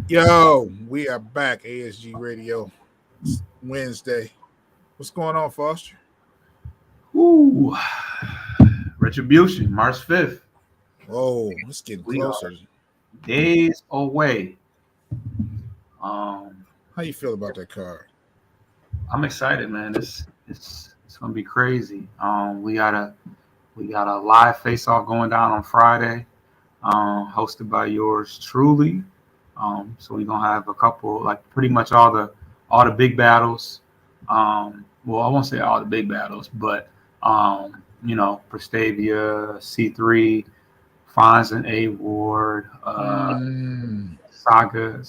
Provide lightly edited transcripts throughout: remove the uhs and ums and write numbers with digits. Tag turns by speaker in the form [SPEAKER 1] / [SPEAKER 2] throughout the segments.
[SPEAKER 1] Yo, we are back. ASG Radio. It's Wednesday. What's going on, Foster?
[SPEAKER 2] Ooh, Retribution, March 5th.
[SPEAKER 1] Oh, it's getting
[SPEAKER 2] We are
[SPEAKER 1] closer.
[SPEAKER 2] days away. Um,
[SPEAKER 1] How you feel about that card?
[SPEAKER 2] I'm excited, man. It's gonna be crazy. We got a live face off going down on Friday, hosted by yours truly. So we're gonna have a couple, like pretty much all the big battles. Well, I won't say all the big battles, but Prestavia, C3, Fonz and A Ward,
[SPEAKER 1] Mm.
[SPEAKER 2] Saga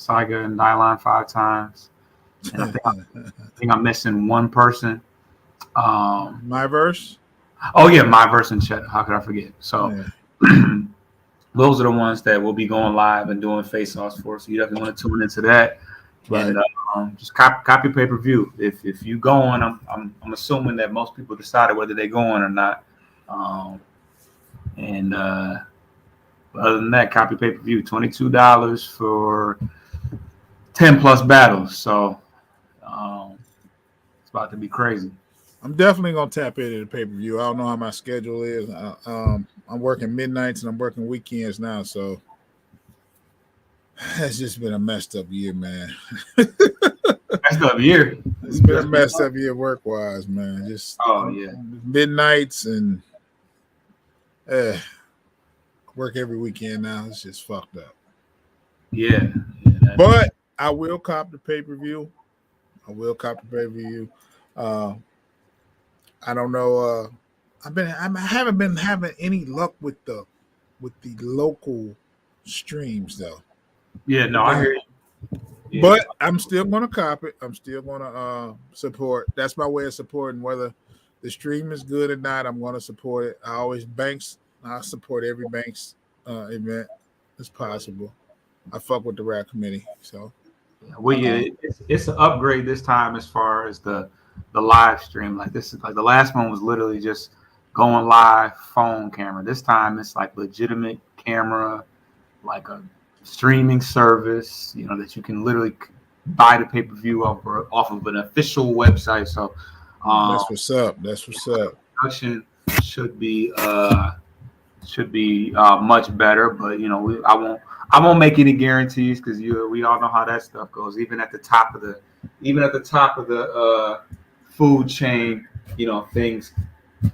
[SPEAKER 2] and Nylon 5 times, and I think I'm missing one person. Um,
[SPEAKER 1] My verse?
[SPEAKER 2] oh yeah, my verse and Chet. How could I forget? So
[SPEAKER 1] Yeah.
[SPEAKER 2] those are the ones that will be going live and doing face-offs for. So you definitely want to tune into that,
[SPEAKER 1] Right.
[SPEAKER 2] and just copy pay-per-view. If you going, I'm assuming that most people decided whether they're going or not. Um, and Other than that, copy pay-per-view, $22 for 10 plus battles. So it's about to be crazy.
[SPEAKER 1] I'm definitely gonna tap into the pay-per-view. I don't know how my schedule is. I'm working midnights and I'm working weekends now, so it's just been a messed up year, man.
[SPEAKER 2] That's the year.
[SPEAKER 1] It's been a messed up year work-wise, man. Just
[SPEAKER 2] Oh yeah.
[SPEAKER 1] midnights and uh, work every weekend now. It's just fucked up.
[SPEAKER 2] Yeah.
[SPEAKER 1] But I will cop the pay per view. I will cop the pay per view. Uh, I don't know. I haven't been having any luck with the local streams though.
[SPEAKER 2] Yeah. No, I hear you. Yeah.
[SPEAKER 1] But I'm still gonna cop it. I'm still gonna support. That's my way of supporting. Whether the stream is good or not, I'm gonna support it. I support every Banks event as possible. I fuck with the rap committee. So
[SPEAKER 2] It's an upgrade this time as far as the live stream. Like this is like the last one was literally just going live phone camera. This time it's like legitimate camera, like a streaming service. That you can literally buy the pay per view off of an official website. So um,
[SPEAKER 1] that's what's up. That's what's up.
[SPEAKER 2] production should be much better. But I won't make any guarantees because we all know how that stuff goes. Even at the top of the food chain, things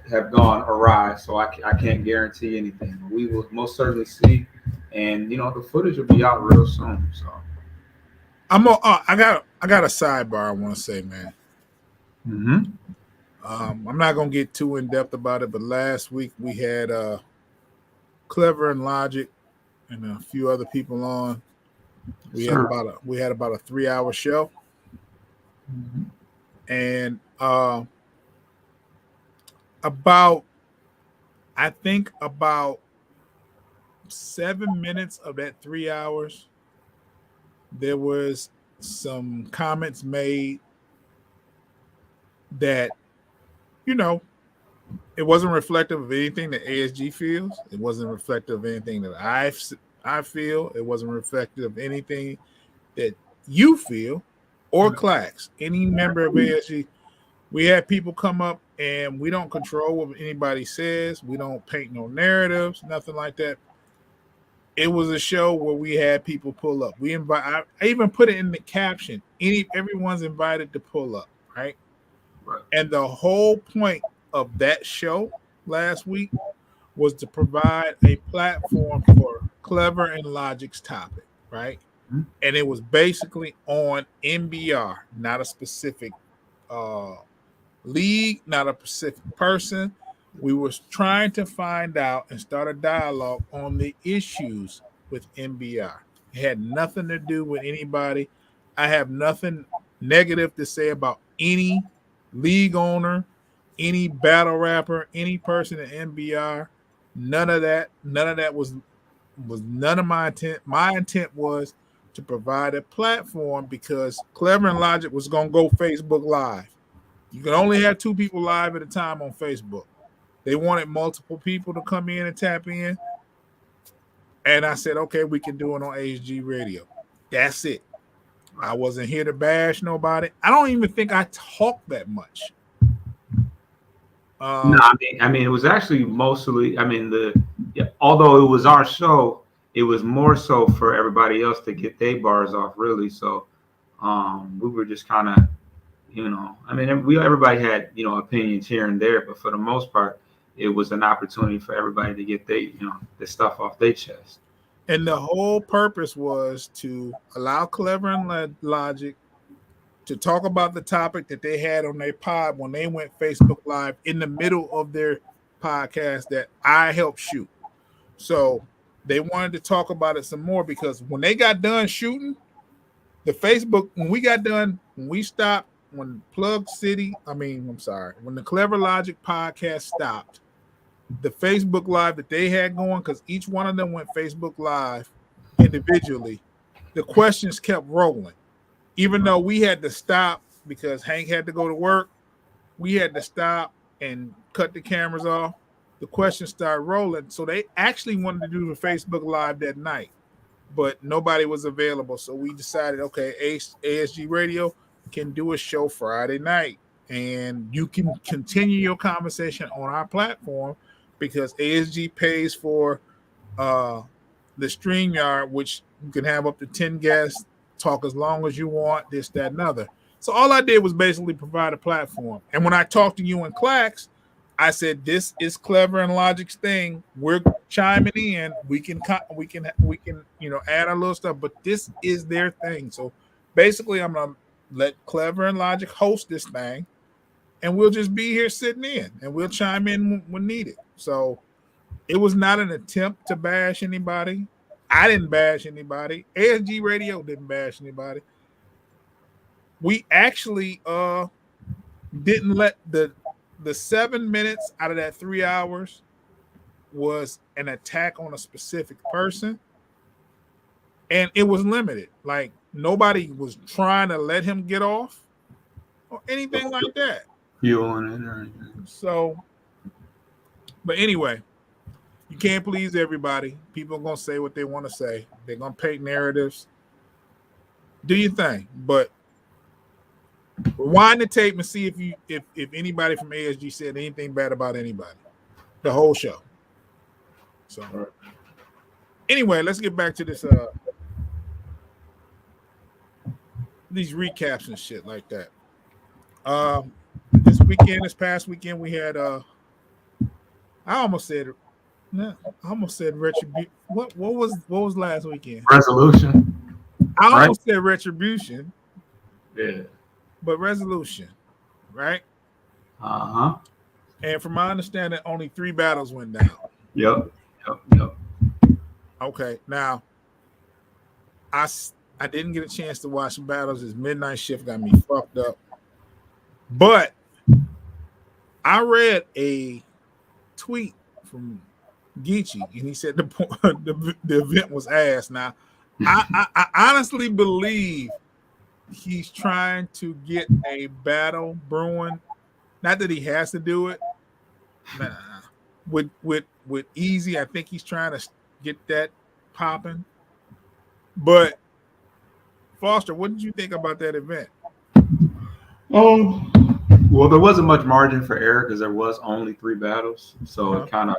[SPEAKER 2] have gone awry. So I can't guarantee anything. But we will most certainly see, and the footage will be out real soon. So.
[SPEAKER 1] I got a sidebar I want to say, man.
[SPEAKER 2] Mm-hmm.
[SPEAKER 1] I'm not gonna get too in depth about it, but last week we had Clever and Logic and a few other people on. We had about a 3-hour show,
[SPEAKER 2] Mm-hmm.
[SPEAKER 1] and about I think about 7 minutes of that 3 hours, there was some comments made that you know it wasn't reflective of anything that ASG feels. It wasn't reflective of anything that I feel. It wasn't reflective of anything that you feel or Clax, any member of ASG. We had people come up and we don't control what anybody says. We don't paint no narratives, nothing like that. It was a show where we had people pull up. I even put it in the caption. Everyone's invited to pull up, right?
[SPEAKER 2] Right.
[SPEAKER 1] And the whole point of that show last week was to provide a platform for Clever and Logic's topic, right?
[SPEAKER 2] Mm-hmm.
[SPEAKER 1] And it was basically on NBR, not a specific league, not a specific person. We were trying to find out and start a dialogue on the issues with NBR. It had nothing to do with anybody. I have nothing negative to say about any league owner, any battle rapper, any person at NBR. None of that. None of that was none of my intent. My intent was to provide a platform because Clever and Logic was going to go Facebook Live. You can only have 2 people live at a time on Facebook. They wanted multiple people to come in and tap in. And I said, okay, we can do it on HG Radio. That's it. I wasn't here to bash nobody. I don't even think I talked that much.
[SPEAKER 2] No, I mean, it was actually mostly. I mean, although it was our show, it was more so for everybody else to get their bars off, really. So, we were just kind of, I mean, everybody had, opinions here and there, but for the most part, it was an opportunity for everybody to get the stuff off their chest.
[SPEAKER 1] And the whole purpose was to allow Clever and Logic to talk about the topic that they had on their pod when they went Facebook Live in the middle of their podcast that I helped shoot. So they wanted to talk about it some more because when they got done shooting, the Facebook, when we stopped, when when the Clever Logic podcast stopped, the Facebook Live that they had going, because each one of them went Facebook Live individually, the questions kept rolling. Even though we had to stop because Hank had to go to work, we had to stop and cut the cameras off. The questions started rolling. So they actually wanted to do the Facebook Live that night, but nobody was available. So we decided, okay, ASG Radio can do a show Friday night, and you can continue your conversation on our platform because ASG pays for the StreamYard, which you can have up to 10 guests, talk as long as you want, this, that, and other. So all I did was basically provide a platform. And when I talked to you and Clax, I said, this is Clever and Logic's thing. We're chiming in. We can add our little stuff, but this is their thing. So basically, I'm gonna let Clever and Logic host this thing, and we'll just be here sitting in, and we'll chime in when needed. So it was not an attempt to bash anybody. I didn't bash anybody. ASG Radio didn't bash anybody. We actually didn't let the 7 minutes out of that 3 hours was an attack on a specific person, and it was limited. Like nobody was trying to let him get off or anything like that.
[SPEAKER 2] Fueling it or anything.
[SPEAKER 1] So, but anyway, you can't please everybody. People are gonna say what they want to say. They're gonna paint narratives. Do your thing, but rewind the tape and see if anybody from ASG said anything bad about anybody. The whole show. So anyway, let's get back to this these recaps and shit like that. This past weekend we had I almost said retribution. What was last weekend?
[SPEAKER 2] Resolution.
[SPEAKER 1] I almost said retribution.
[SPEAKER 2] Yeah.
[SPEAKER 1] But resolution, right?
[SPEAKER 2] Uh-huh.
[SPEAKER 1] And from my understanding, only 3 battles went down.
[SPEAKER 2] Yep.
[SPEAKER 1] Okay, now I didn't get a chance to watch the battles. This midnight shift got me fucked up. But I read a tweet from Geechee, and he said the event was ass. Now, I honestly believe he's trying to get a battle brewing. Not that he has to do it. Nah. With Easy, I think he's trying to get that popping. But Foster, what did you think about that event?
[SPEAKER 2] Well, there wasn't much margin for error because there was only 3 battles, so it kind of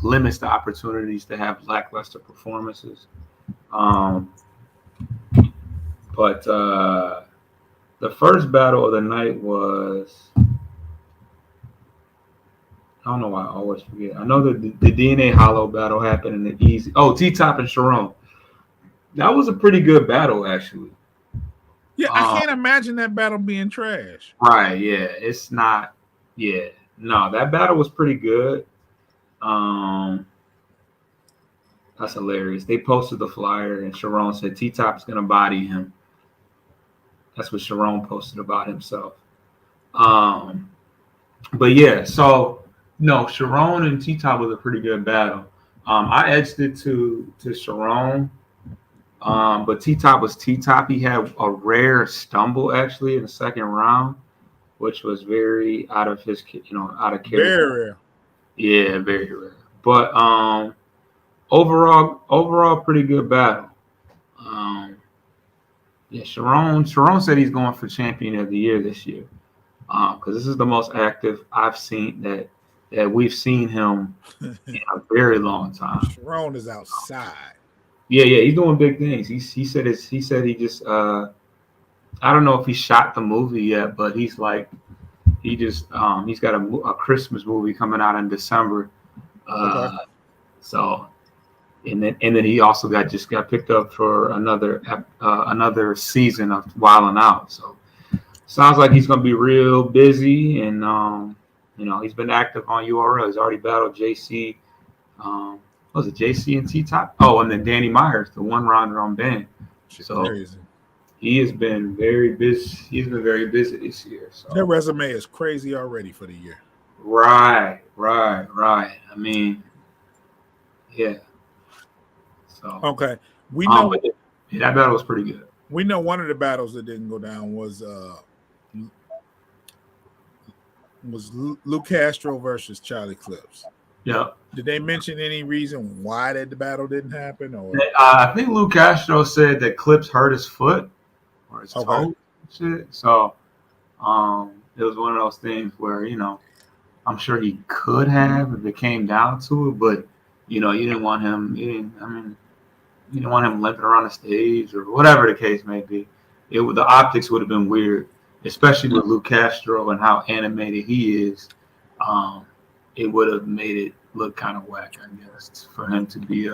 [SPEAKER 2] limits the opportunities to have lackluster performances. But the first battle of the night was, I don't know why I always forget. I know that the DNA Hollow battle happened in the Easy. Oh, T-Top and Sharon. That was a pretty good battle, actually.
[SPEAKER 1] Yeah, I can't imagine that battle being trash.
[SPEAKER 2] Right, yeah. It's not, yeah. No, that battle was pretty good. That's hilarious. They posted the flyer and Sharon said T-Top's going to body him. That's what Sharon posted about himself. But yeah, so no, Sharon and T-Top was a pretty good battle. I edged it to Sharon. But T-Top was T-Top. He had a rare stumble actually in the second round, which was very out of his, out of character.
[SPEAKER 1] Very rare.
[SPEAKER 2] Yeah, very rare. But overall, pretty good battle. Yeah, Sharon said he's going for champion of the year this year. Because this is the most active I've seen that we've seen him in a very long time.
[SPEAKER 1] Sharon is outside.
[SPEAKER 2] Yeah, he's doing big things. He said he just I don't know if he shot the movie yet, but he's like he's got a Christmas movie coming out in December.
[SPEAKER 1] Okay.
[SPEAKER 2] So and then he also got picked up for another season of Wild 'N Out. So sounds like he's going to be real busy, and he's been active on URL. He's already battled JC. What was it JC and T Top? Oh, and then Danny Myers, the one rounder on band.
[SPEAKER 1] Shit,
[SPEAKER 2] So
[SPEAKER 1] crazy.
[SPEAKER 2] he has been very busy. He's been very busy this year. So
[SPEAKER 1] Their resume is crazy already for the year.
[SPEAKER 2] right. I mean, yeah. So
[SPEAKER 1] Okay. We know
[SPEAKER 2] but that battle was pretty good.
[SPEAKER 1] we know one of the battles that didn't go down was Luke Castro versus Charlie Clips.
[SPEAKER 2] Yeah.
[SPEAKER 1] Did they mention any reason why that the battle didn't happen? Or
[SPEAKER 2] I think Luke Castro said that Clips hurt his foot or his
[SPEAKER 1] okay.
[SPEAKER 2] toe. Shit. So it was one of those things where I'm sure he could have if it came down to it, but you didn't want him. You didn't want him limping around the stage or whatever the case may be. The optics would have been weird, especially with Luke Castro and how animated he is. It would have made it look kind of whack, I guess, for him to be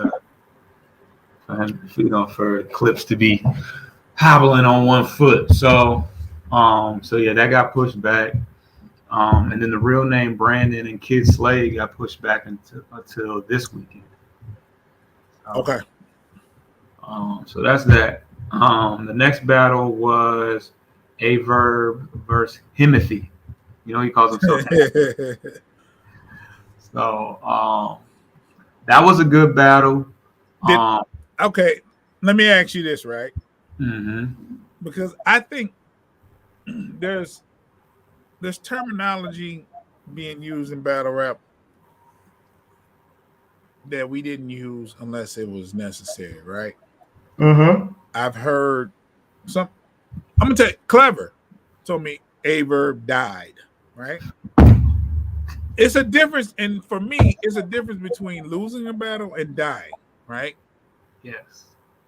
[SPEAKER 2] for Clips to be hobbling on one foot. So yeah, that got pushed back. And then the real name Brandon and Kid Slade got pushed back until this weekend.
[SPEAKER 1] Okay.
[SPEAKER 2] So that's that. The next battle was Verb versus Himothy. He calls himself. So that was a good battle.
[SPEAKER 1] Okay, let me ask you this, right?
[SPEAKER 2] Mm-hmm.
[SPEAKER 1] Because I think there's terminology being used in battle rap that we didn't use unless it was necessary, right?
[SPEAKER 2] Mm-hmm.
[SPEAKER 1] I've heard I'm gonna tell you, Clever told me Verb died, right? It's a difference, and for me, it's a difference between losing a battle and dying, right?
[SPEAKER 2] Yes.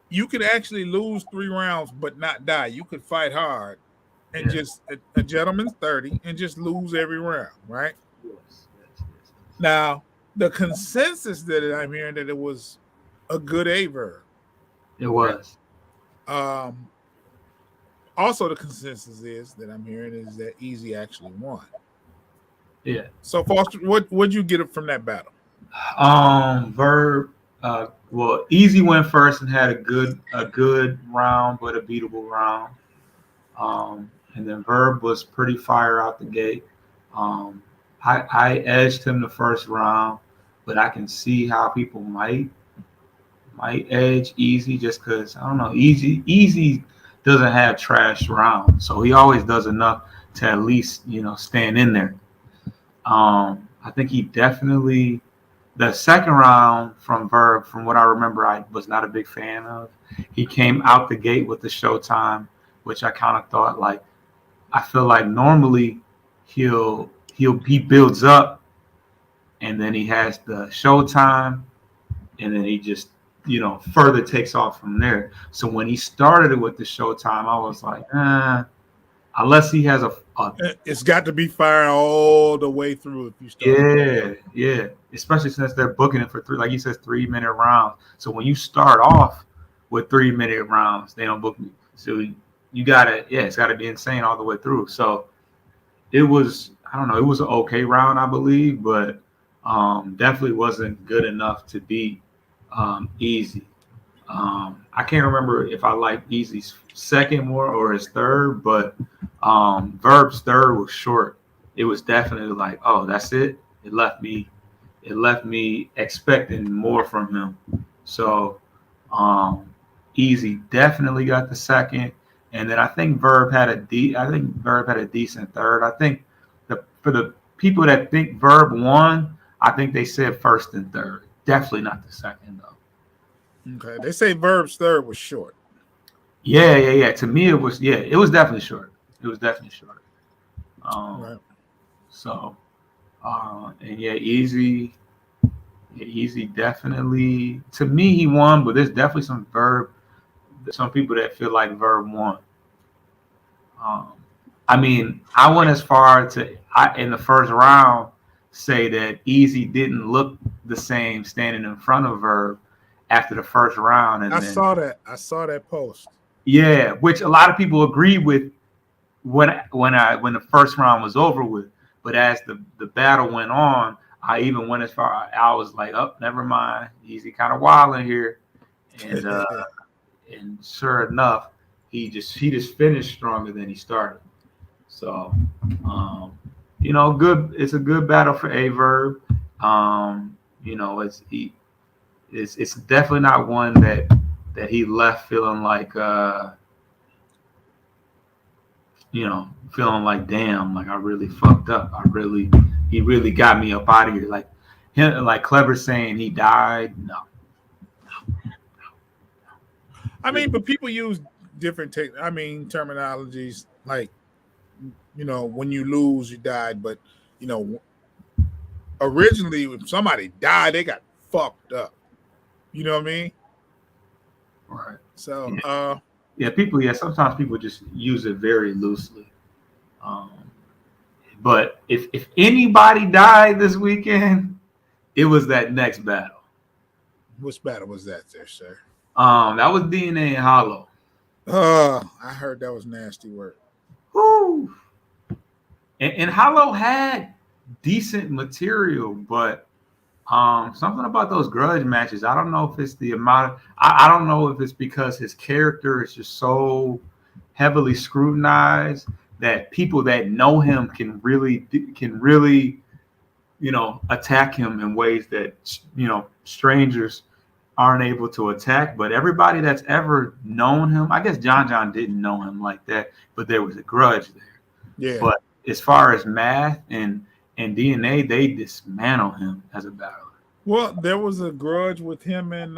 [SPEAKER 1] You could actually lose 3 rounds but not die. You could fight hard and just a gentleman's 30 and just lose every round, right?
[SPEAKER 2] Yes.
[SPEAKER 1] Now, the consensus that I'm hearing that it was a good Verb.
[SPEAKER 2] It was.
[SPEAKER 1] Also, the consensus is that I'm hearing is that Easy actually won.
[SPEAKER 2] Yeah.
[SPEAKER 1] So, Foster, what'd you get from that battle?
[SPEAKER 2] Verb. Well, Easy went first and had a good round, but a beatable round. And then Verb was pretty fire out the gate. I edged him the first round, but I can see how people might edge Easy just because I don't know. Easy doesn't have trash rounds, so he always does enough to at least stand in there. I think he definitely the second round from Verb, from what I remember, I was not a big fan of. He came out the gate with the Showtime, which I kind of thought I feel like normally he builds up and then he has the Showtime and then he just further takes off from there. So when he started it with the Showtime, I was like, unless he has
[SPEAKER 1] it's got to be fire all the way through if you start.
[SPEAKER 2] Yeah. Especially since they're booking it for 3-minute rounds. So when you start off with 3-minute rounds, they don't book me. So you gotta, it's gotta be insane all the way through. So it was, I don't know, it was an okay round, I believe, but definitely wasn't good enough to beat Easy. I can't remember if I liked Easy's second more or his third, but Verb's third was short. It was definitely like, oh, that's it. It left me expecting more from him. So Easy definitely got the second, and then I think Verb had a decent third. I think for the people that think Verb won, I think they said first and third. Definitely not the second though.
[SPEAKER 1] Okay, they say Verb's third was short.
[SPEAKER 2] Yeah. To me, it was definitely short. It was definitely short.
[SPEAKER 1] Right.
[SPEAKER 2] So, and Easy definitely. To me, he won, but there's definitely some people that feel like Verb won. Um, I mean, I went as far to in the first round say that Easy didn't look the same standing in front of Verb after the first round, and
[SPEAKER 1] I
[SPEAKER 2] then
[SPEAKER 1] saw that. I saw that post.
[SPEAKER 2] yeah, which a lot of people agree with when the first round was over with. But as the battle went on, I even went as far. I was like, oh, never mind, Easy kind of wilding here, and and sure enough, he just finished stronger than he started. So, um, good. It's a good battle for Averb. It's definitely not one that he left feeling like feeling like damn, like I really fucked up. He really got me up out of here. Like him, like Clever saying he died. No,
[SPEAKER 1] I mean, but people use different terminologies like, when you lose, you died, but you know, originally if somebody died, they got fucked up. You know what I mean?
[SPEAKER 2] right?
[SPEAKER 1] So,
[SPEAKER 2] Yeah, yeah. People, yeah. Sometimes people just use it very loosely. Um, but if anybody died this weekend, it was that next battle.
[SPEAKER 1] which battle was that there, sir?
[SPEAKER 2] That was DNA and Hollow.
[SPEAKER 1] I heard that was nasty work.
[SPEAKER 2] Woo! And Hollow had decent material, but something about those grudge matches. I don't know if it's the amount of, I don't know if it's because his character is just so heavily scrutinized that people that know him can really attack him in ways that strangers aren't able to attack. But everybody that's ever known him, I guess John didn't know him like that, but there was a grudge there.
[SPEAKER 1] Yeah.
[SPEAKER 2] But as far as math and DNA, they dismantle him as a battler.
[SPEAKER 1] Well, there was a grudge with him and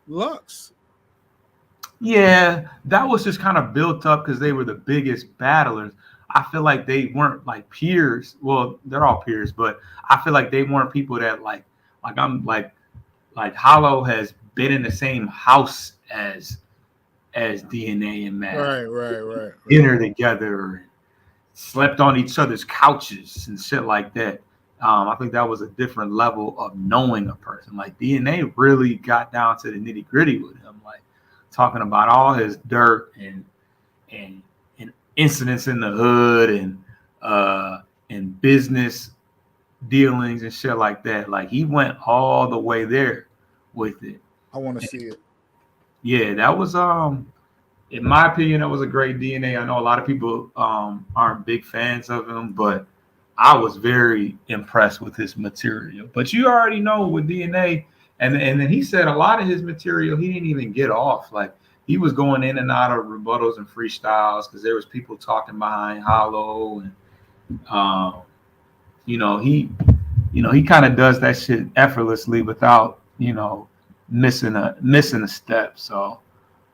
[SPEAKER 1] Lux.
[SPEAKER 2] Yeah, that was just kind of built up because they were the biggest battlers. I feel like they weren't like peers. Well, they're all peers, but I feel like they weren't people that I'm like Hollow has been in the same house as DNA and Math,
[SPEAKER 1] Right.
[SPEAKER 2] dinner together, slept on each other's couches and shit like that. I think that was a different level of knowing a person. Like DNA really got down to the nitty gritty with him, like talking about all his dirt and and incidents in the hood and business dealings and shit like that. Like he went all the way there with it.
[SPEAKER 1] I want to see it.
[SPEAKER 2] Yeah, that was in my opinion, that was a great DNA. I know a lot of people aren't big fans of him, but I was very impressed with his material. But you already know with DNA, and then he said a lot of his material he didn't even get off. Like he was going in and out of rebuttals and freestyles because there was people talking behind Hollow, and um, he kind of does that shit effortlessly without missing a step. So.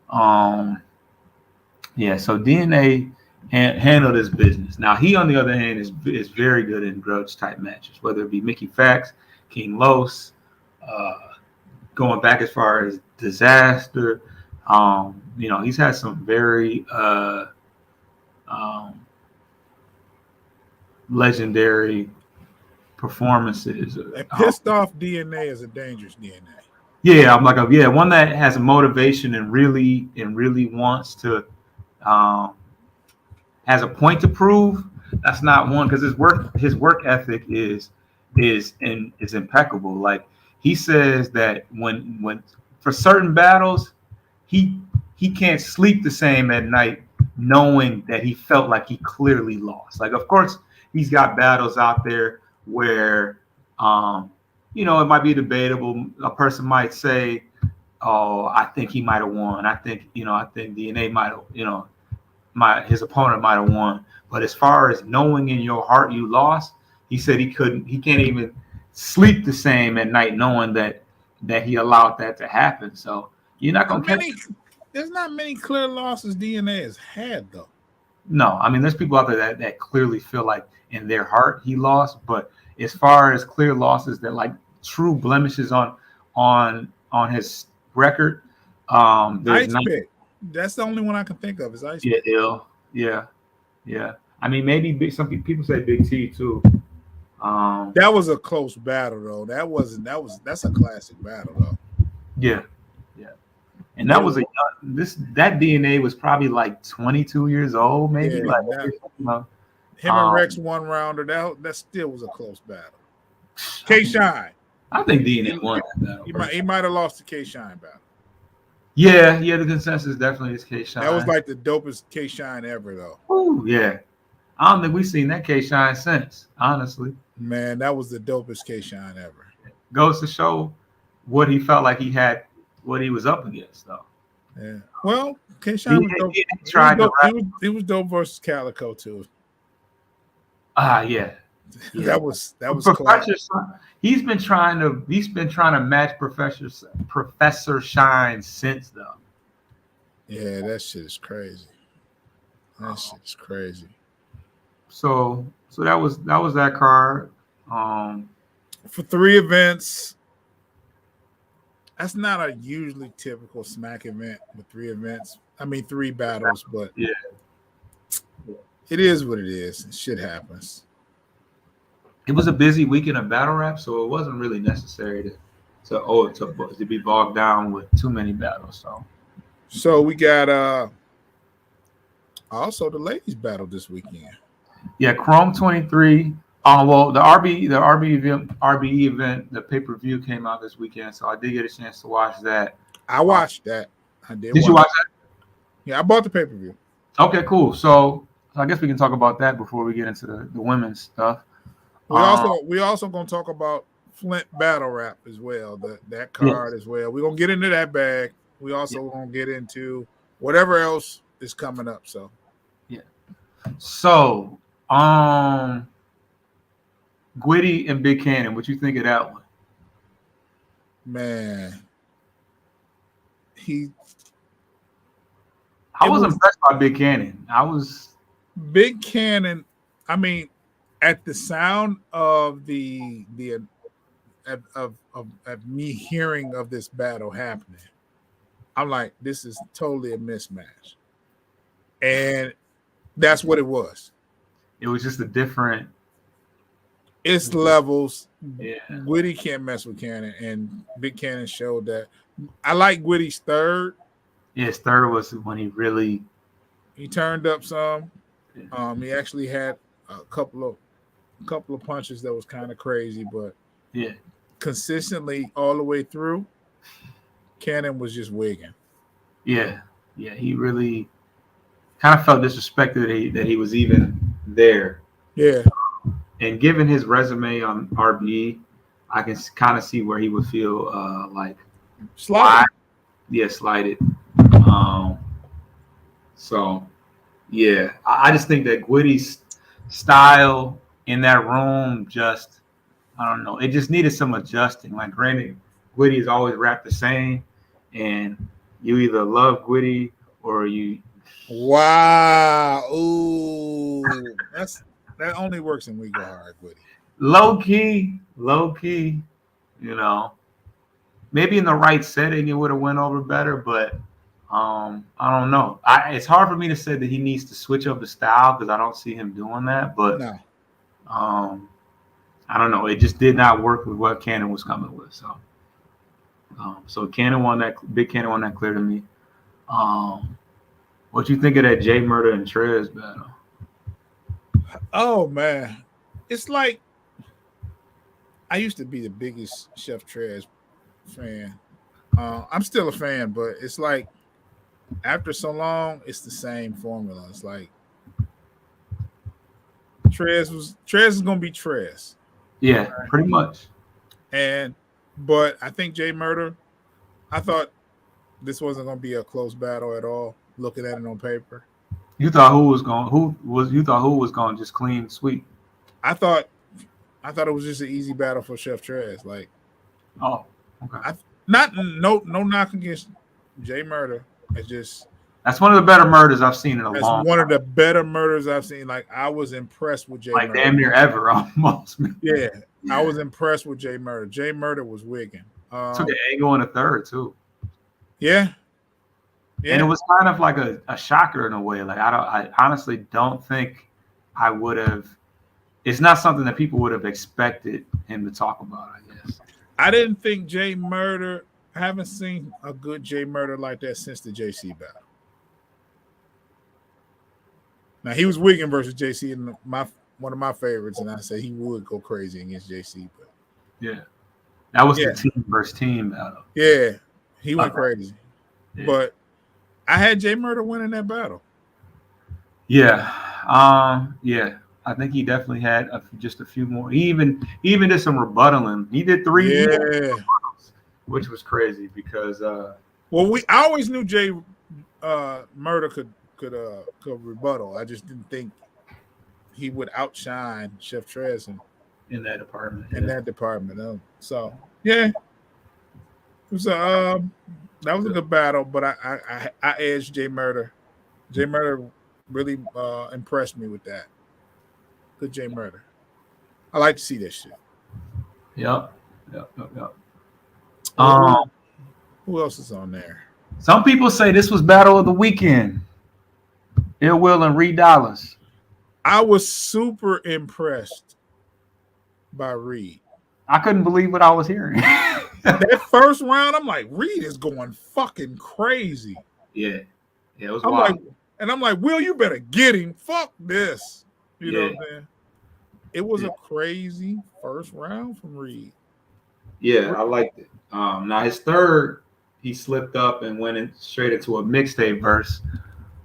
[SPEAKER 2] Um, Yeah, so DNA handled his business. Now he, on the other hand, is very good in grudge type matches, whether it be Mickey Fax, King Los, uh, going back as far as Disaster. He's had some very um, legendary performances.
[SPEAKER 1] And pissed off DNA is a dangerous DNA.
[SPEAKER 2] Yeah, I'm like one that has a motivation and really wants to um, has a point to prove. That's not one because his work ethic is impeccable. Like he says that when for certain battles, he he can't sleep the same at night knowing that he felt like he clearly lost. Like of course he's got battles out there where it might be debatable. A person might say, "Oh, I think he might have won. I think DNA might have, his opponent might have won." But as far as knowing in your heart you lost, he said he can't even sleep the same at night knowing that he allowed that to happen. So you're not
[SPEAKER 1] How
[SPEAKER 2] gonna catch
[SPEAKER 1] many There's not many clear losses DNA has had though.
[SPEAKER 2] No, I mean, there's people out there that clearly feel like in their heart he lost, but as far as clear losses that like true blemishes on his record, there's
[SPEAKER 1] Ice
[SPEAKER 2] not.
[SPEAKER 1] Pick. That's the only one I can think of is Ice
[SPEAKER 2] Yeah,
[SPEAKER 1] Pick.
[SPEAKER 2] ill. Yeah, yeah. I mean, maybe some people say Big T too.
[SPEAKER 1] That was a close battle though. That's a classic battle though.
[SPEAKER 2] Yeah, yeah. And that
[SPEAKER 1] It
[SPEAKER 2] was
[SPEAKER 1] was,
[SPEAKER 2] that DNA was probably like 22 years old, maybe.
[SPEAKER 1] yeah.
[SPEAKER 2] Like,
[SPEAKER 1] Him and
[SPEAKER 2] um,
[SPEAKER 1] Rex one rounder. That still was a close battle. K Shine.
[SPEAKER 2] I think DNA won that battle.
[SPEAKER 1] He might have lost the K Shine battle.
[SPEAKER 2] Yeah, yeah. The consensus definitely is K Shine.
[SPEAKER 1] That was like the dopest K Shine ever though.
[SPEAKER 2] Ooh, yeah. I don't think we've seen that K Shine since, honestly.
[SPEAKER 1] Man, that was the dopest K Shine ever.
[SPEAKER 2] Goes to show what he felt like he had, what he was up against, though.
[SPEAKER 1] Yeah. Well, K Shine was dope. He was dope versus Calico too.
[SPEAKER 2] Yeah.
[SPEAKER 1] That was
[SPEAKER 2] He's been trying to match Professor Shine since though.
[SPEAKER 1] Yeah, that shit is crazy. That shit is crazy.
[SPEAKER 2] So that was that card.
[SPEAKER 1] For 3 events, that's not a usually typical Smack event with 3 events. I mean 3 battles, but
[SPEAKER 2] yeah,
[SPEAKER 1] it is what it is. Shit happens.
[SPEAKER 2] It was a busy weekend of battle rap, so it wasn't really necessary to be bogged down with too many battles.
[SPEAKER 1] So we got also the ladies battle this weekend.
[SPEAKER 2] Yeah, Chrome 23. Well, the RBE event, the pay-per-view came out this weekend, so I did get a chance to watch that.
[SPEAKER 1] I watched that. I did.
[SPEAKER 2] Did you watch that?
[SPEAKER 1] Yeah, I bought the pay-per-view.
[SPEAKER 2] Okay, cool. So I guess we can talk about that before we get into the women's stuff.
[SPEAKER 1] We also gonna talk about Flint battle rap as well. That card as well. We're gonna get into that bag. We also gonna get into whatever else is coming up. So
[SPEAKER 2] yeah. So Gwitty and Big Cannon, what you think of that one?
[SPEAKER 1] Man,
[SPEAKER 2] I was impressed by Big Cannon.
[SPEAKER 1] Big Cannon. I mean, at the sound of of me hearing of this battle happening, I'm like, this is totally a mismatch, and that's what it was.
[SPEAKER 2] It was just a different.
[SPEAKER 1] It's levels.
[SPEAKER 2] Yeah.
[SPEAKER 1] Gwitty can't mess with Cannon, and Big Cannon showed that. I like Gwitty's third.
[SPEAKER 2] Yeah, his third was when
[SPEAKER 1] he turned up some. He actually had a couple of punches that was kind of crazy, but
[SPEAKER 2] yeah,
[SPEAKER 1] consistently all the way through, Cannon was just wigging.
[SPEAKER 2] Yeah, he really kind of felt disrespected that he was even there.
[SPEAKER 1] Yeah.
[SPEAKER 2] And given his resume on RBE, I can kind of see where he would feel like
[SPEAKER 1] slighted.
[SPEAKER 2] Slighted. So yeah, I just think that Gwitty's style in that room just, I don't know, it just needed some adjusting. Like, granted, Gwitty is always rapped the same, and you either love Gwitty or you.
[SPEAKER 1] Wow. Ooh, that only works in We Go Hard, Gwitty.
[SPEAKER 2] Low key, you know, maybe in the right setting it would have went over better, but I don't know. It's hard for me to say that he needs to switch up the style because I don't see him doing that. But
[SPEAKER 1] no.
[SPEAKER 2] I don't know. It just did not work with what Cannon was coming with. So Cannon won that. Big Cannon won that clear to me. What you think of that J Murder and Trez battle?
[SPEAKER 1] Oh man, it's like I used to be the biggest Chef Trez fan. I'm still a fan, but it's like after so long, it's the same formula. It's like Trez is gonna be Trez.
[SPEAKER 2] Yeah, pretty much.
[SPEAKER 1] But I think J Murder, I thought this wasn't gonna be a close battle at all. Looking at it on paper,
[SPEAKER 2] you thought who was going just clean sweep?
[SPEAKER 1] I thought it was just an easy battle for Chef Trez. Like,
[SPEAKER 2] oh, okay.
[SPEAKER 1] No knock against J Murder.
[SPEAKER 2] That's one of the better murders I've seen in a
[SPEAKER 1] That's
[SPEAKER 2] long
[SPEAKER 1] one
[SPEAKER 2] time.
[SPEAKER 1] of the better murders I've seen. Like I was impressed with Jay
[SPEAKER 2] Like
[SPEAKER 1] Murder.
[SPEAKER 2] damn near ever almost.
[SPEAKER 1] Yeah, I was impressed with Jay Murder. Jay Murder was wicked.
[SPEAKER 2] Took an angle in the third too.
[SPEAKER 1] Yeah.
[SPEAKER 2] And it was kind of like a shocker in a way. Like I honestly don't think I would have. It's not something that people would have expected him to talk about, I guess.
[SPEAKER 1] I didn't think Jay Murder. I haven't seen a good Jay Murder like that since the JC battle. Now he was Wigan versus JC in one of my favorites, and I said he would go crazy against JC. But
[SPEAKER 2] yeah, that was the team versus team battle.
[SPEAKER 1] Yeah, he went crazy.
[SPEAKER 2] Yeah.
[SPEAKER 1] But I had Jay Murder winning that battle.
[SPEAKER 2] Yeah, yeah. I think he definitely had just a few more. He even did some rebuttaling. He did 3,
[SPEAKER 1] yeah,
[SPEAKER 2] which was crazy because.
[SPEAKER 1] I always knew Jay Murder could rebuttal. I just didn't think he would outshine Chef Trez
[SPEAKER 2] in that department.
[SPEAKER 1] That department. So yeah, it was that was a good battle. But I edged Jay Murder. Jay Murder really impressed me with that. Good Jay Murder. I like to see that shit.
[SPEAKER 2] Yep.
[SPEAKER 1] Who else is on there?
[SPEAKER 2] Some people say this was battle of the weekend. Ill Will and Reed Dollars.
[SPEAKER 1] I was super impressed by Reed.
[SPEAKER 2] I couldn't believe what I was hearing.
[SPEAKER 1] That first round, I'm like, Reed is going fucking crazy.
[SPEAKER 2] Yeah, it was wild.
[SPEAKER 1] I'm like, Will, you better get him. Fuck this. You know what I'm saying? It was a crazy first round from Reed.
[SPEAKER 2] Yeah, I liked it. Now his third, he slipped up and went straight into a mixtape verse.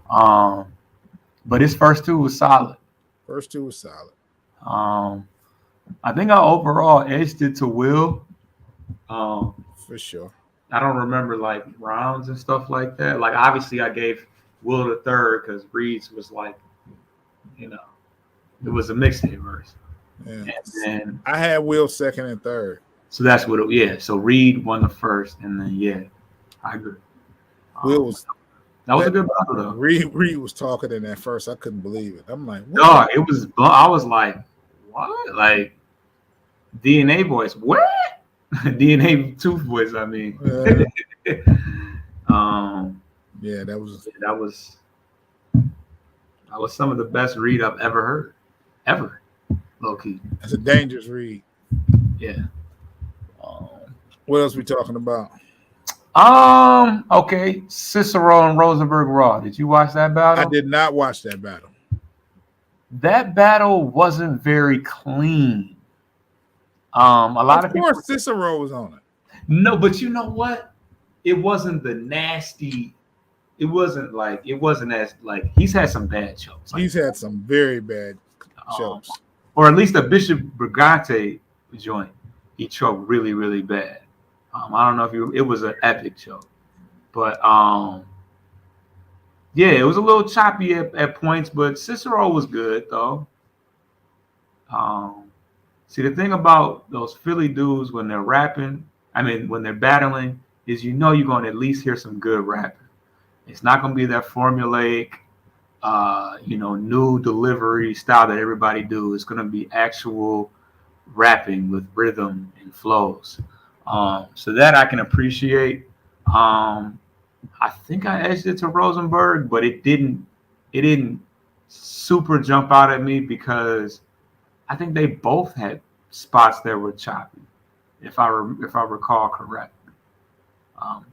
[SPEAKER 2] But his first two was solid. I think I overall edged it to Will.
[SPEAKER 1] For sure.
[SPEAKER 2] I don't remember like rounds and stuff like that. Like obviously I gave Will the third because Reed's was like, it was a mixtape verse.
[SPEAKER 1] Yeah. And then I had Will second and third.
[SPEAKER 2] So that's what So Reed won the first, and then I agree.
[SPEAKER 1] Will was
[SPEAKER 2] that was a good battle though.
[SPEAKER 1] Reed was talking in that first. I couldn't believe it. I'm like,
[SPEAKER 2] what? No, it was. I was like, what? Like DNA voice? What? DNA tooth voice? I mean.
[SPEAKER 1] Yeah, that was
[SPEAKER 2] some of the best Reed I've ever heard, ever. Low key.
[SPEAKER 1] That's a dangerous Reed.
[SPEAKER 2] Yeah.
[SPEAKER 1] What else we talking about?
[SPEAKER 2] Okay. Cicero and Rosenberg Raw. Did you watch that battle?
[SPEAKER 1] I did not watch that battle.
[SPEAKER 2] That battle wasn't very clean. A lot of people.
[SPEAKER 1] Cicero was on it.
[SPEAKER 2] No, but you know what? It wasn't the nasty. It wasn't as like he's had some bad chokes.
[SPEAKER 1] He's had some very bad chokes.
[SPEAKER 2] Or at least a Bishop Brigante joint. He choked really, really bad. I don't know if it was an epic choke. But it was a little choppy at points, but Cicero was good though. See, the thing about those Philly dudes when they're rapping, when they're battling, is you're going to at least hear some good rapping. It's not going to be that formulaic, new delivery style that everybody do. It's going to be actual rapping with rhythm and flows. So that I can appreciate. I think I edged it to Rosenberg, but it didn't super jump out at me because I think they both had spots that were choppy, if I recall correctly.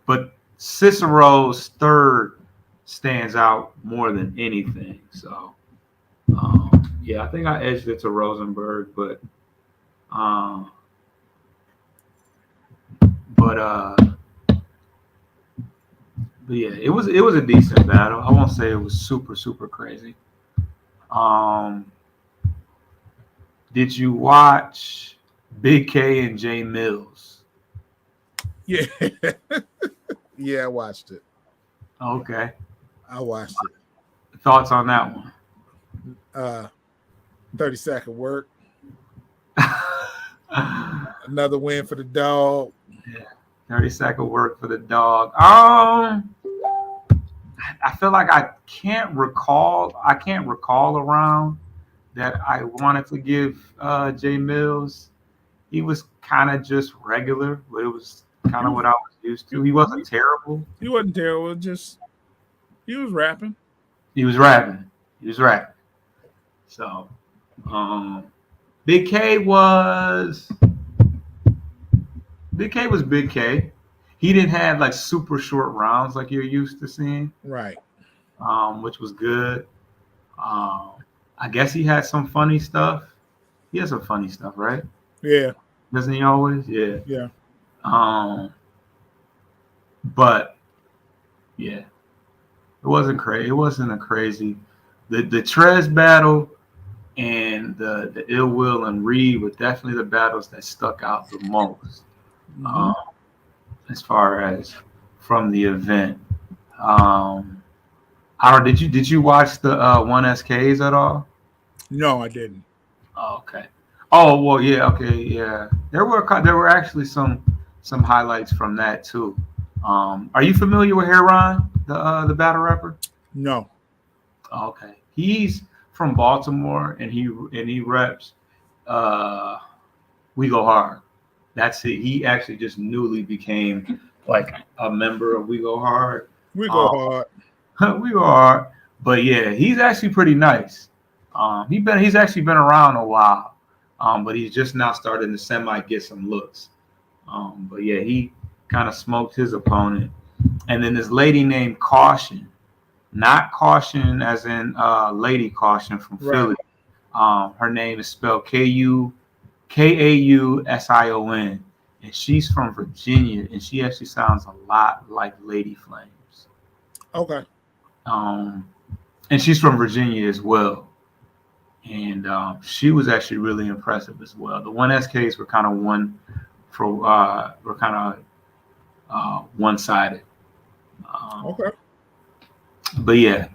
[SPEAKER 2] But Cicero's third stands out more than anything. So, I think I edged it to Rosenberg, but yeah, it was a decent battle. I won't say it was super, super crazy. Did you watch Big K and Jay Mills?
[SPEAKER 1] Yeah. Yeah, I watched it.
[SPEAKER 2] Okay.
[SPEAKER 1] I watched it.
[SPEAKER 2] Thoughts on that one?
[SPEAKER 1] 30-second work. Another win for the dog.
[SPEAKER 2] Yeah. 30-second work for the dog. I feel like I can't recall a round that I wanted to give Jay Mills. He was kind of just regular, but it was
[SPEAKER 1] He
[SPEAKER 2] kind of
[SPEAKER 1] was
[SPEAKER 2] what I was used to. He wasn't terrible.
[SPEAKER 1] he wasn't terrible. Just he was rapping.
[SPEAKER 2] He was rapping. He was rapping. So, um, Big K was Big K was Big K. He didn't have like super short rounds like you're used to seeing,
[SPEAKER 1] Right.
[SPEAKER 2] which was good. Um, I guess he had some funny stuff. He has some funny stuff, right?
[SPEAKER 1] Yeah.
[SPEAKER 2] Doesn't he always? Yeah.
[SPEAKER 1] Yeah.
[SPEAKER 2] Um, but yeah, it wasn't crazy. It wasn't a crazy. The Trez battle and the Ill Will and Reed were definitely the battles that stuck out the most.
[SPEAKER 1] Mm-hmm.
[SPEAKER 2] As far as from the event. I don't. Did you watch the one SKs at all?
[SPEAKER 1] No, I didn't.
[SPEAKER 2] Oh, okay. Oh well, yeah. Okay, yeah. There were actually some highlights from that too. Are you familiar with Heron, the battle rapper?
[SPEAKER 1] No.
[SPEAKER 2] Oh, okay. He's from Baltimore and he reps uh We Go Hard. That's it. He actually just newly became like a member of We Go Hard.
[SPEAKER 1] We go hard.
[SPEAKER 2] We Go Hard. But yeah, he's actually pretty nice. He's actually been around a while. But he's just now starting to semi get some looks. But yeah, he kind of smoked his opponent. And then this lady named Caution, not Caution as in Lady Caution from
[SPEAKER 1] Right.
[SPEAKER 2] Philly. Her name is spelled Kausion, and she's from Virginia, and she actually sounds a lot like Lady Flames.
[SPEAKER 1] Okay.
[SPEAKER 2] And she's from Virginia as well, and she was actually really impressive as well. The one SKs were kind of one sided.
[SPEAKER 1] Okay.
[SPEAKER 2] But yeah,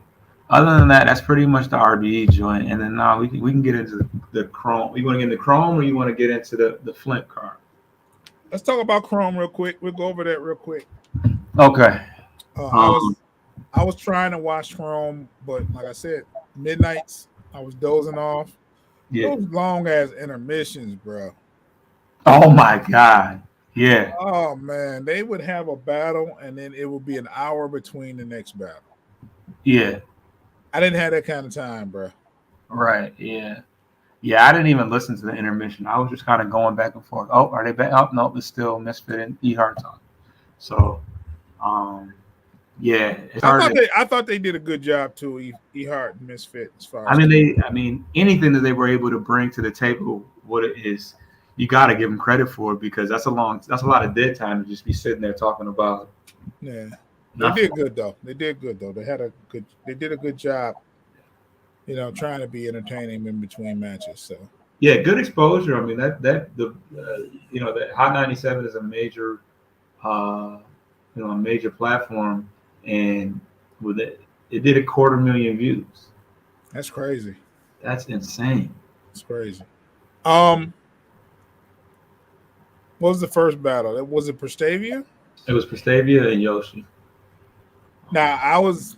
[SPEAKER 2] other than that, that's pretty much the RBE joint. And then now we can get into the Chrome. You want to get into Chrome, or you want to get into the Flint card?
[SPEAKER 1] Let's talk about Chrome real quick. We'll go over that real quick.
[SPEAKER 2] Okay.
[SPEAKER 1] I was trying to watch Chrome, but like I said, midnights. I was dozing off.
[SPEAKER 2] Yeah.
[SPEAKER 1] Those long ass intermissions, bro.
[SPEAKER 2] Oh my God. Yeah.
[SPEAKER 1] Oh man, they would have a battle, and then it would be an hour between the next battle.
[SPEAKER 2] Yeah.
[SPEAKER 1] I didn't have that kind of time, bro.
[SPEAKER 2] Right. Yeah. Yeah. I didn't even listen to the intermission. I was just kind of going back and forth. Oh, are they back? Oh, no, it's still Misfit and E Hard Talk. So, yeah.
[SPEAKER 1] I thought they did a good job too. E Hart and Misfit as far as
[SPEAKER 2] I mean, anything that they were able to bring to the table, what it is, you got to give them credit for it, because that's a lot of dead time to just be sitting there talking about.
[SPEAKER 1] Yeah,
[SPEAKER 2] nothing.
[SPEAKER 1] They did good though. They did a good job. Trying to be entertaining in between matches. So
[SPEAKER 2] yeah, good exposure. I mean that Hot 97 is a major, a major platform, and with it did 250,000 views.
[SPEAKER 1] That's crazy.
[SPEAKER 2] That's insane.
[SPEAKER 1] It's crazy. What was the first battle? Was it Prestavia?
[SPEAKER 2] It was Prestavia and Yoshi.
[SPEAKER 1] Now I was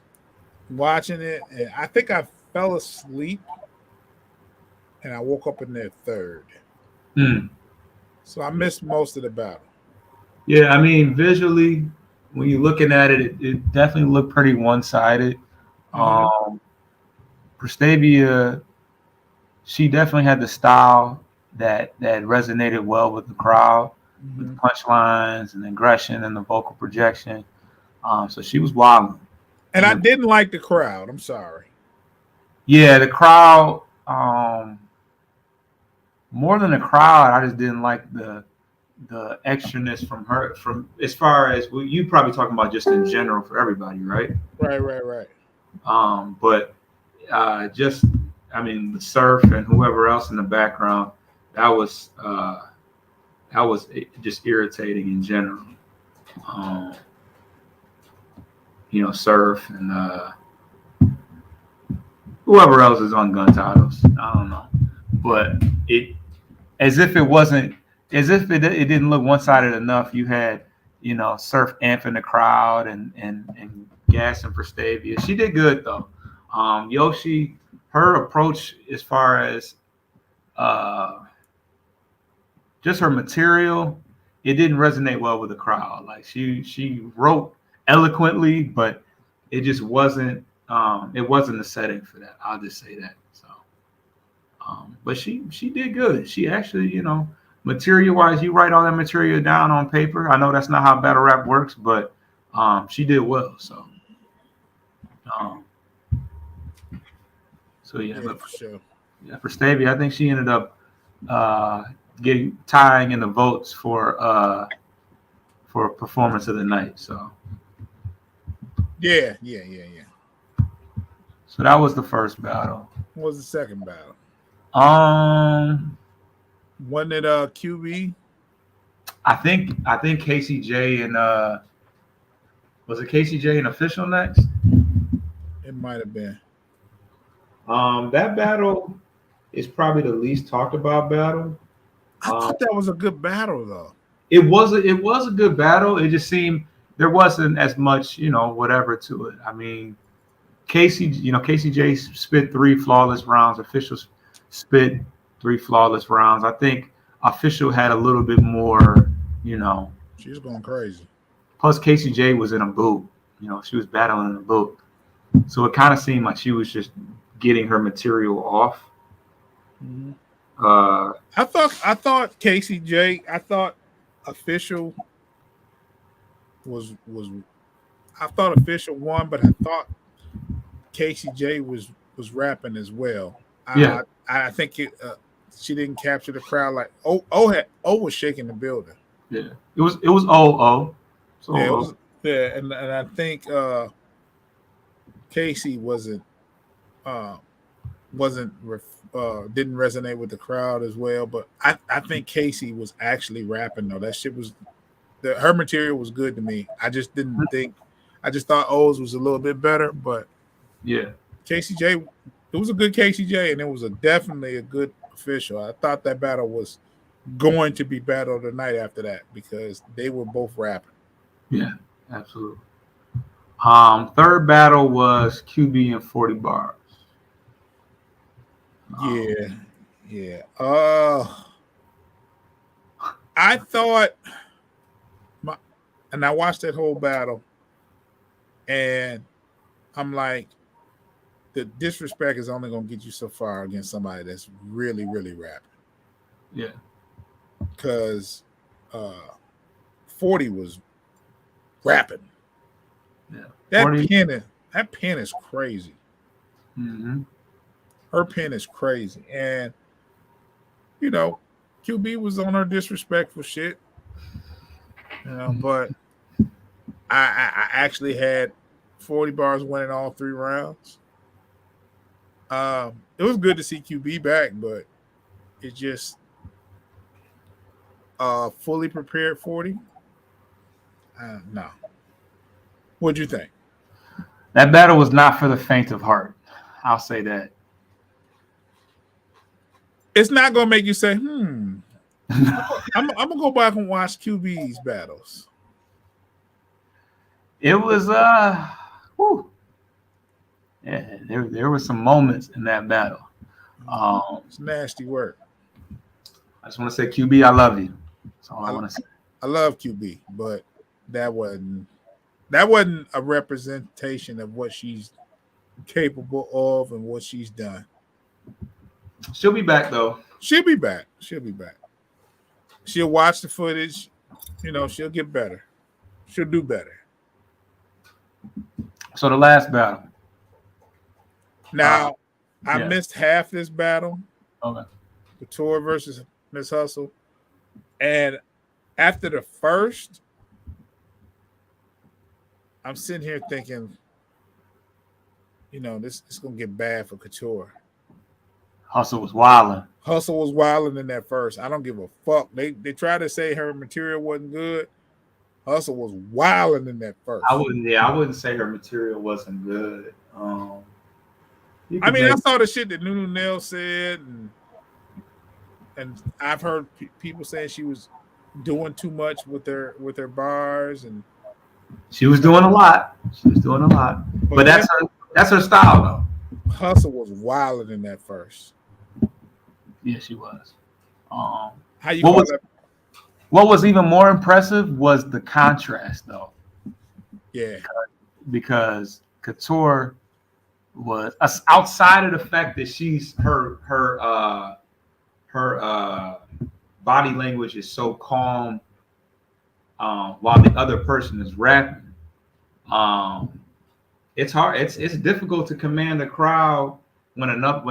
[SPEAKER 1] watching it, and I think I fell asleep, and I woke up in their third. So I missed most of the battle.
[SPEAKER 2] Yeah, I mean, visually, when you're looking at it, it definitely looked pretty one-sided. Prestavia, she definitely had the style that resonated well with the crowd, with the punchlines and aggression and the vocal projection. So she was wilding.
[SPEAKER 1] And I didn't like the crowd. I'm sorry.
[SPEAKER 2] Yeah, the crowd, more than the crowd, I just didn't like the extraness from her, from as far as you probably talking about just in general for everybody, right?
[SPEAKER 1] Right.
[SPEAKER 2] But just, I mean, the Surf and whoever else in the background, that was just irritating in general. Surf and whoever else is on gun titles, I don't know, but it didn't look one-sided enough. You had Surf amping the crowd and gassing for Stavia. She did good though. Yoshi, her approach as far as just her material, it didn't resonate well with the crowd. Like she wrote eloquently, but it just wasn't the setting for that. I'll just say that. So, but she did good. She actually, material wise, you write all that material down on paper. I know that's not how battle rap works, but she did well. So, um, yeah, but
[SPEAKER 1] for sure.
[SPEAKER 2] Yeah, for Stavia, I think she ended up tying in the votes for performance of the night. So
[SPEAKER 1] Yeah.
[SPEAKER 2] So that was the first battle.
[SPEAKER 1] What was the second battle? Wasn't it QB?
[SPEAKER 2] I think KCJ and was it KCJ and Official next?
[SPEAKER 1] It might have been.
[SPEAKER 2] That battle is probably the least talked about battle.
[SPEAKER 1] I thought that was a good battle though.
[SPEAKER 2] It was a good battle. It just seemed there wasn't as much, whatever to it. I mean, KCJ spit 3 flawless rounds. Official spit 3 flawless rounds. I think Official had a little bit more,
[SPEAKER 1] She was going crazy.
[SPEAKER 2] Plus, KCJ was in a boot. She was battling in a boot. So it kind of seemed like she was just getting her material off.
[SPEAKER 1] Mm-hmm. I thought KCJ. I thought Official was. I thought Official won, but I thought KCJ was rapping as well. I think she didn't capture the crowd like O was shaking the building.
[SPEAKER 2] Yeah, it was O.
[SPEAKER 1] So and I think Casey didn't resonate with the crowd as well. But I think Casey was actually rapping though. That shit was her material was good to me. I just didn't think. I just thought O's was a little bit better, but
[SPEAKER 2] yeah,
[SPEAKER 1] KCJ, it was a good KCJ, and it was definitely a good Official. I thought that battle was going to be battle of the night after that because they were both rapping.
[SPEAKER 2] Yeah, absolutely. Third battle was QB and 40 bars.
[SPEAKER 1] Yeah. I thought, and I watched that whole battle, and I'm like, the disrespect is only going to get you so far against somebody that's really, really rapping.
[SPEAKER 2] Yeah.
[SPEAKER 1] Because 40 was rapping.
[SPEAKER 2] Yeah.
[SPEAKER 1] That pen is crazy.
[SPEAKER 2] Mm-hmm.
[SPEAKER 1] Her pen is crazy. And, QB was on her disrespectful shit. But I actually had 40 bars winning all 3 rounds. It was good to see QB back, but it just fully prepared 40. No. What'd you think?
[SPEAKER 2] That battle was not for the faint of heart. I'll say that.
[SPEAKER 1] It's not gonna make you say, I'm gonna go back and watch QB's battles.
[SPEAKER 2] It was yeah, there were some moments in that battle.
[SPEAKER 1] It's nasty work.
[SPEAKER 2] I just want to say, QB, I love you. That's all I want to say.
[SPEAKER 1] I love QB, but that wasn't a representation of what she's capable of and what she's done.
[SPEAKER 2] She'll be back though.
[SPEAKER 1] She'll be back. She'll watch the footage. She'll get better. She'll do better.
[SPEAKER 2] So the last battle.
[SPEAKER 1] Now, I missed half this battle.
[SPEAKER 2] Okay.
[SPEAKER 1] Couture versus Miss Hustle. And after the first, I'm sitting here thinking, this is going to get bad for Couture.
[SPEAKER 2] Hustle was wilding
[SPEAKER 1] in that first. I don't give a fuck. They tried to say her material wasn't good. Hustle was wilding in that first.
[SPEAKER 2] I wouldn't say her material wasn't good.
[SPEAKER 1] I saw the shit that Nunu Nail said, and I've heard people saying she was doing too much with her bars, and
[SPEAKER 2] She was doing a lot. She was doing a lot. But that's her style though.
[SPEAKER 1] Hustle was wilder than that first.
[SPEAKER 2] Yeah, she was.
[SPEAKER 1] How you
[SPEAKER 2] What
[SPEAKER 1] call
[SPEAKER 2] was
[SPEAKER 1] that?
[SPEAKER 2] what was even more impressive was the contrast though,
[SPEAKER 1] Yeah.
[SPEAKER 2] because Couture was outside of the fact that she's her body language is so calm, while the other person is rapping. Um, it's hard. It's difficult to command a crowd when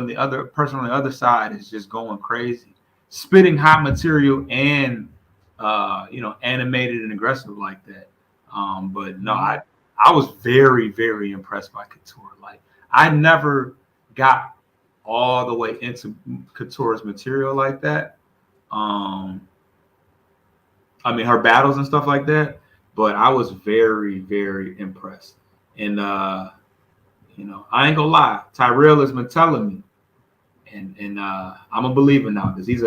[SPEAKER 2] the other person on the other side is just going crazy, spitting hot material and animated and aggressive like that. But no, I was very very impressed by Couture. Like I never got all the way into Couture's material like that. Um, I mean her battles and stuff like that. But I was very very impressed. And I ain't gonna lie, Tyrell has been telling me, and I'm a believer now because he's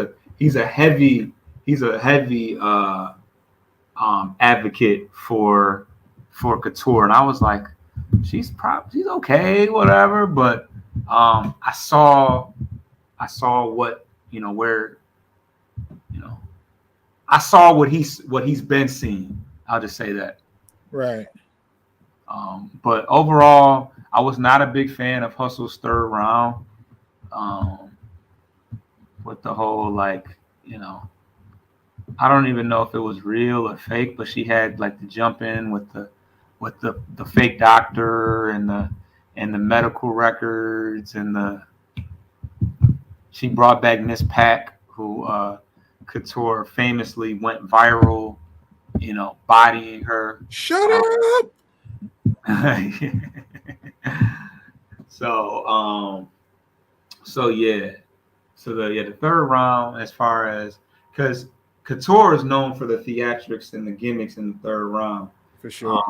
[SPEAKER 2] a heavy advocate for Couture, and I was like, she's okay, whatever. But I saw what where you know I saw what he's been seeing. I'll just say that.
[SPEAKER 1] Right.
[SPEAKER 2] But overall, I was not a big fan of Hustle's third round. Um, with the whole I don't even know if it was real or fake, but she had like the jump in with the fake doctor and the medical records she brought back Miss Pack, who Couture famously went viral, bodying her.
[SPEAKER 1] Shut up.
[SPEAKER 2] So yeah. So the third round, as far as because Couture is known for the theatrics and the gimmicks in the third round.
[SPEAKER 1] For sure.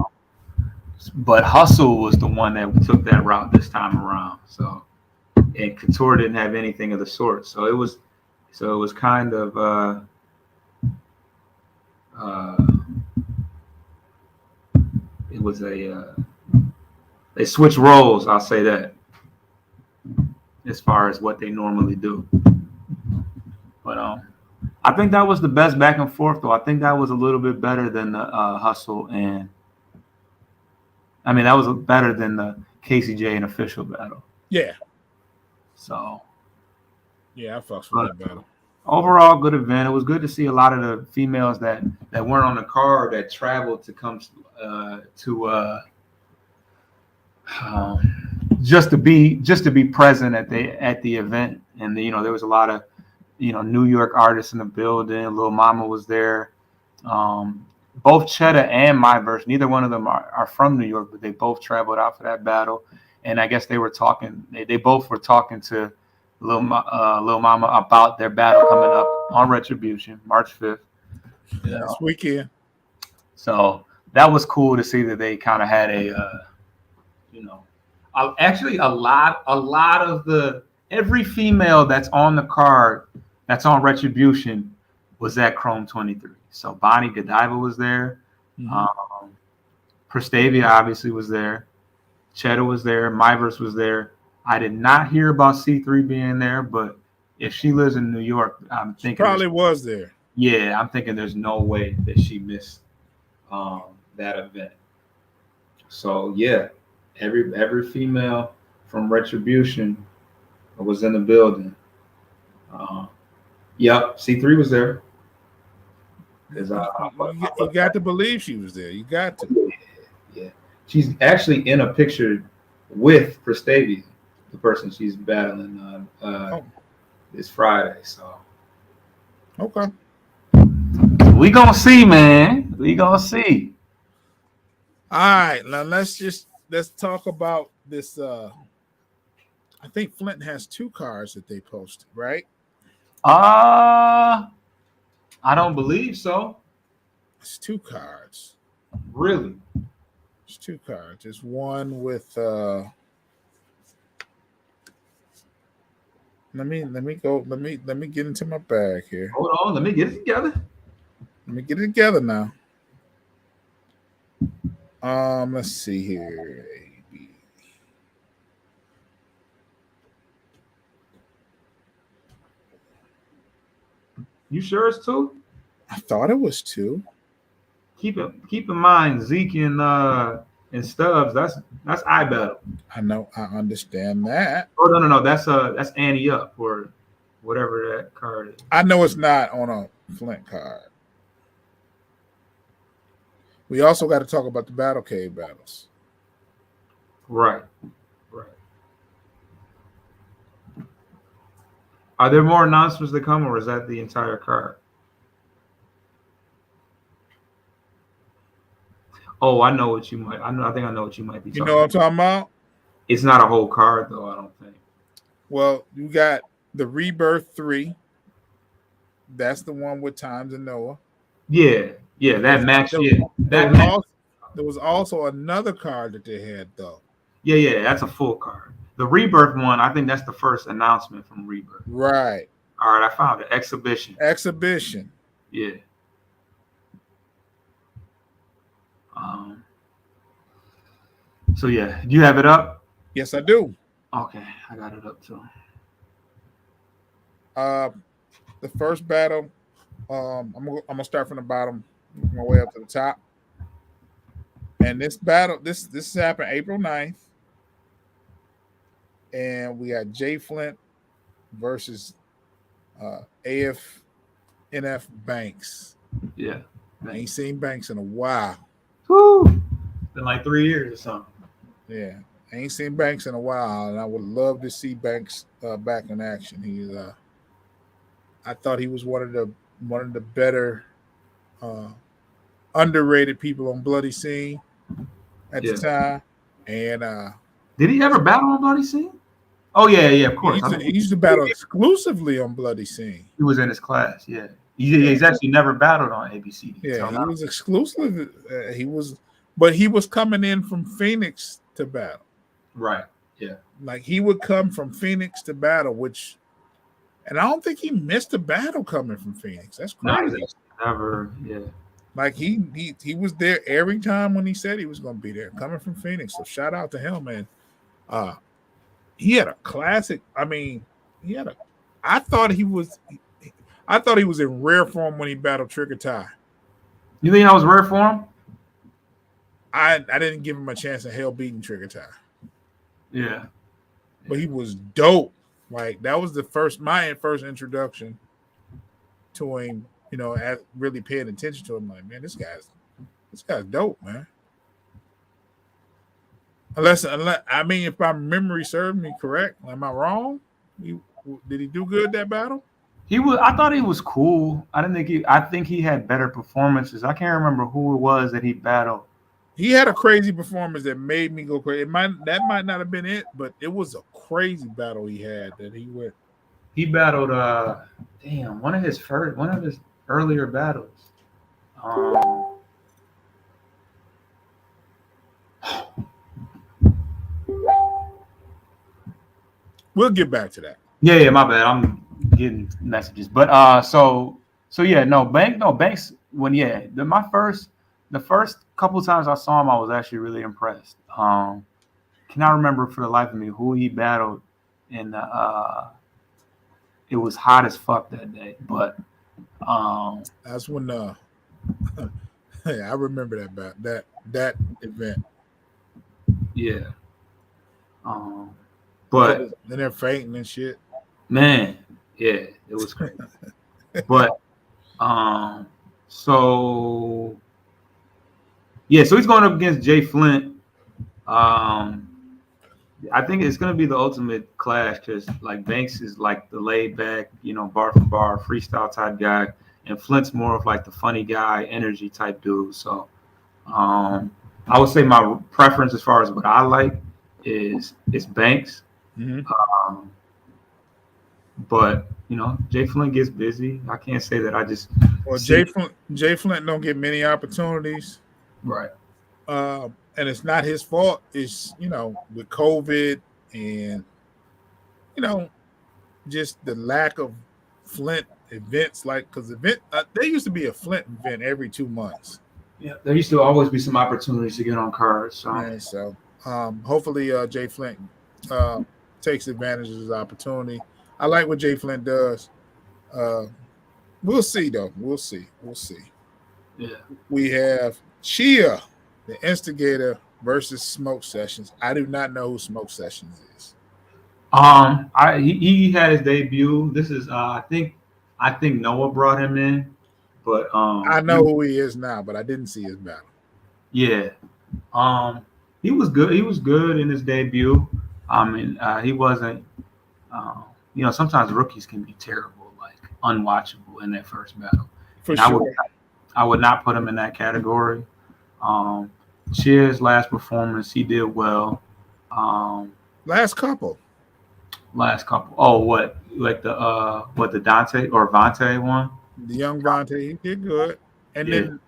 [SPEAKER 2] But Hustle was the one that took that route this time around. So and Couture didn't have anything of the sort. So it was kind of it was they switched roles, I'll say that, as far as what they normally do. But I think that was the best back and forth, though. I think that was a little bit better than the Hustle, and I mean that was better than the KCJ and Official battle.
[SPEAKER 1] Yeah.
[SPEAKER 2] So
[SPEAKER 1] yeah, I fucks with that battle.
[SPEAKER 2] Overall, good event. It was good to see a lot of the females that weren't on the card that traveled to come to just to be present at the event. And there was a lot of New York artists in the building. Lil Mama was there. Both Cheddar and My Verse, neither one of them are from New York, but they both traveled out for that battle. And I guess they were talking. They both were talking to Lil Mama about their battle coming up on Retribution, March 5th.
[SPEAKER 1] This weekend.
[SPEAKER 2] So that was cool to see that they kind of had actually a lot of every female that's on the card that's on Retribution was at Chrome 23. So Bonnie Godiva was there. Mm-hmm. Prestavia obviously was there. Cheddar was there. Myverse was there. I did not hear about C3 being there, but if she lives in New York, I'm thinking
[SPEAKER 1] she probably was there.
[SPEAKER 2] Yeah, I'm thinking there's no way that she missed that event. So yeah, every female from Retribution was in the building. Yep, C3 was there.
[SPEAKER 1] You got to believe she was there. You got to.
[SPEAKER 2] Yeah. She's actually in a picture with Prestavia, the person she's battling this Friday. So
[SPEAKER 1] okay,
[SPEAKER 2] we gonna see, man. We gonna see.
[SPEAKER 1] All right, now let's talk about this. I think Flint has 2 cards that they posted, right?
[SPEAKER 2] I don't believe so.
[SPEAKER 1] It's 2 cards.
[SPEAKER 2] Really?
[SPEAKER 1] It's 2 cards. It's one with let me get into my bag here.
[SPEAKER 2] Hold on, let me get it together.
[SPEAKER 1] Let me get it together now. Let's see here.
[SPEAKER 2] You sure it's 2?
[SPEAKER 1] I thought it was 2.
[SPEAKER 2] Keep in mind Zeke and Stubbs. That's eye battle.
[SPEAKER 1] I know. I understand that.
[SPEAKER 2] Oh no, that's Annie up or whatever that card is.
[SPEAKER 1] I know it's not on a Flint card. We also got to talk about the Battle Cave battles.
[SPEAKER 2] Right. Are there more announcements to come, or is that the entire card? Oh, I know what you might. I think I know what you might be talking.
[SPEAKER 1] You know what I'm talking about?
[SPEAKER 2] It's not a whole card though. I don't think.
[SPEAKER 1] Well, you got the Rebirth 3. That's the one with Times and Noah.
[SPEAKER 2] Yeah, that match.
[SPEAKER 1] There was also another card that they had though.
[SPEAKER 2] Yeah, that's a full card. The Rebirth one, I think that's the first announcement from Rebirth.
[SPEAKER 1] Right.
[SPEAKER 2] All right, I found it. Exhibition.
[SPEAKER 1] Yeah.
[SPEAKER 2] So yeah, do you have it up?
[SPEAKER 1] Yes, I do.
[SPEAKER 2] Okay, I got it up too.
[SPEAKER 1] The first battle, I'm gonna start from the bottom, my way up to the top. And this battle, this happened April 9th. And we got Jay Flint versus AF Banks.
[SPEAKER 2] Yeah.
[SPEAKER 1] I ain't seen Banks in a while.
[SPEAKER 2] Woo! Been like 3 years or something.
[SPEAKER 1] Yeah. I ain't seen Banks in a while, and I would love to see Banks back in action. I thought he was one of the better underrated people on Bloody Scene at the time. And
[SPEAKER 2] did he ever battle on Bloody Scene? Oh yeah, of course.
[SPEAKER 1] He used to battle exclusively on Bloody Scene.
[SPEAKER 2] He was in his class, yeah. He's actually never battled on ABC.
[SPEAKER 1] Yeah, he was exclusive. But he was coming in from Phoenix to battle.
[SPEAKER 2] Right. Yeah.
[SPEAKER 1] Like he would come from Phoenix to battle, and I don't think he missed a battle coming from Phoenix. That's crazy.
[SPEAKER 2] Never. Yeah.
[SPEAKER 1] Like he was there every time when he said he was going to be there, coming from Phoenix. So shout out to him, man. He had a classic. I mean, I thought he was in rare form when he battled Trigger Ty.
[SPEAKER 2] You think that was rare form?
[SPEAKER 1] I didn't give him a chance in hell beating Trigger Ty.
[SPEAKER 2] Yeah.
[SPEAKER 1] But he was dope. Like that was my first introduction to him, really paying attention to him. Like, man, this guy's dope, man. Unless if my memory serves me correct, am I wrong? Did he do good that battle?
[SPEAKER 2] I thought he was cool. I think he had better performances. I can't remember who it was that he battled.
[SPEAKER 1] He had a crazy performance that made me go crazy. That might not have been it, but it was a crazy battle he had that he went.
[SPEAKER 2] He battled one of his earlier battles.
[SPEAKER 1] We'll get back to that.
[SPEAKER 2] Yeah, my bad. I'm getting messages. But so yeah, Banks the first couple of times I saw him, I was actually really impressed. Cannot remember for the life of me who he battled in it was hot as fuck that day, but
[SPEAKER 1] that's when I remember that event.
[SPEAKER 2] Yeah. But
[SPEAKER 1] and they're fainting and shit.
[SPEAKER 2] Man, yeah, it was crazy. But so he's going up against Jay Flint. I think it's going to be the ultimate clash because like Banks is like the laid back, bar for bar freestyle type guy, and Flint's more of like the funny guy, energy type dude. So I would say my preference as far as what I like is Banks.
[SPEAKER 1] Mm-hmm.
[SPEAKER 2] But Jay Flint gets busy. I can't say that I just.
[SPEAKER 1] Well, Jay Flint don't get many opportunities,
[SPEAKER 2] right?
[SPEAKER 1] And it's not his fault. It's with COVID and just the lack of Flint events. Like because there used to be a Flint event every 2 months.
[SPEAKER 2] Yeah, there used to always be some opportunities to get on cards. So
[SPEAKER 1] And so hopefully Jay Flint uh, takes advantage of his opportunity. I like what Jay Flint does. Uh, we'll see though. We'll see. We'll see.
[SPEAKER 2] yeah.
[SPEAKER 1] We have Chia, the instigator, versus Smoke Sessions. I do not know who Smoke Sessions is.
[SPEAKER 2] He had his debut. This is I think Noah brought him in, but
[SPEAKER 1] I know who he is now, but I didn't see his battle.
[SPEAKER 2] yeah, um, he was good. He was good in his debut. I mean, he wasn't. Sometimes rookies can be terrible, like unwatchable in their first battle,
[SPEAKER 1] For
[SPEAKER 2] and
[SPEAKER 1] sure.
[SPEAKER 2] I would not put him in that category. Um, Cheers last performance, he did well. Um,
[SPEAKER 1] Last couple.
[SPEAKER 2] last couple. Oh, what like the Dante or Vante one?
[SPEAKER 1] The young Vontae, he did good. And
[SPEAKER 2] Yeah,
[SPEAKER 1] then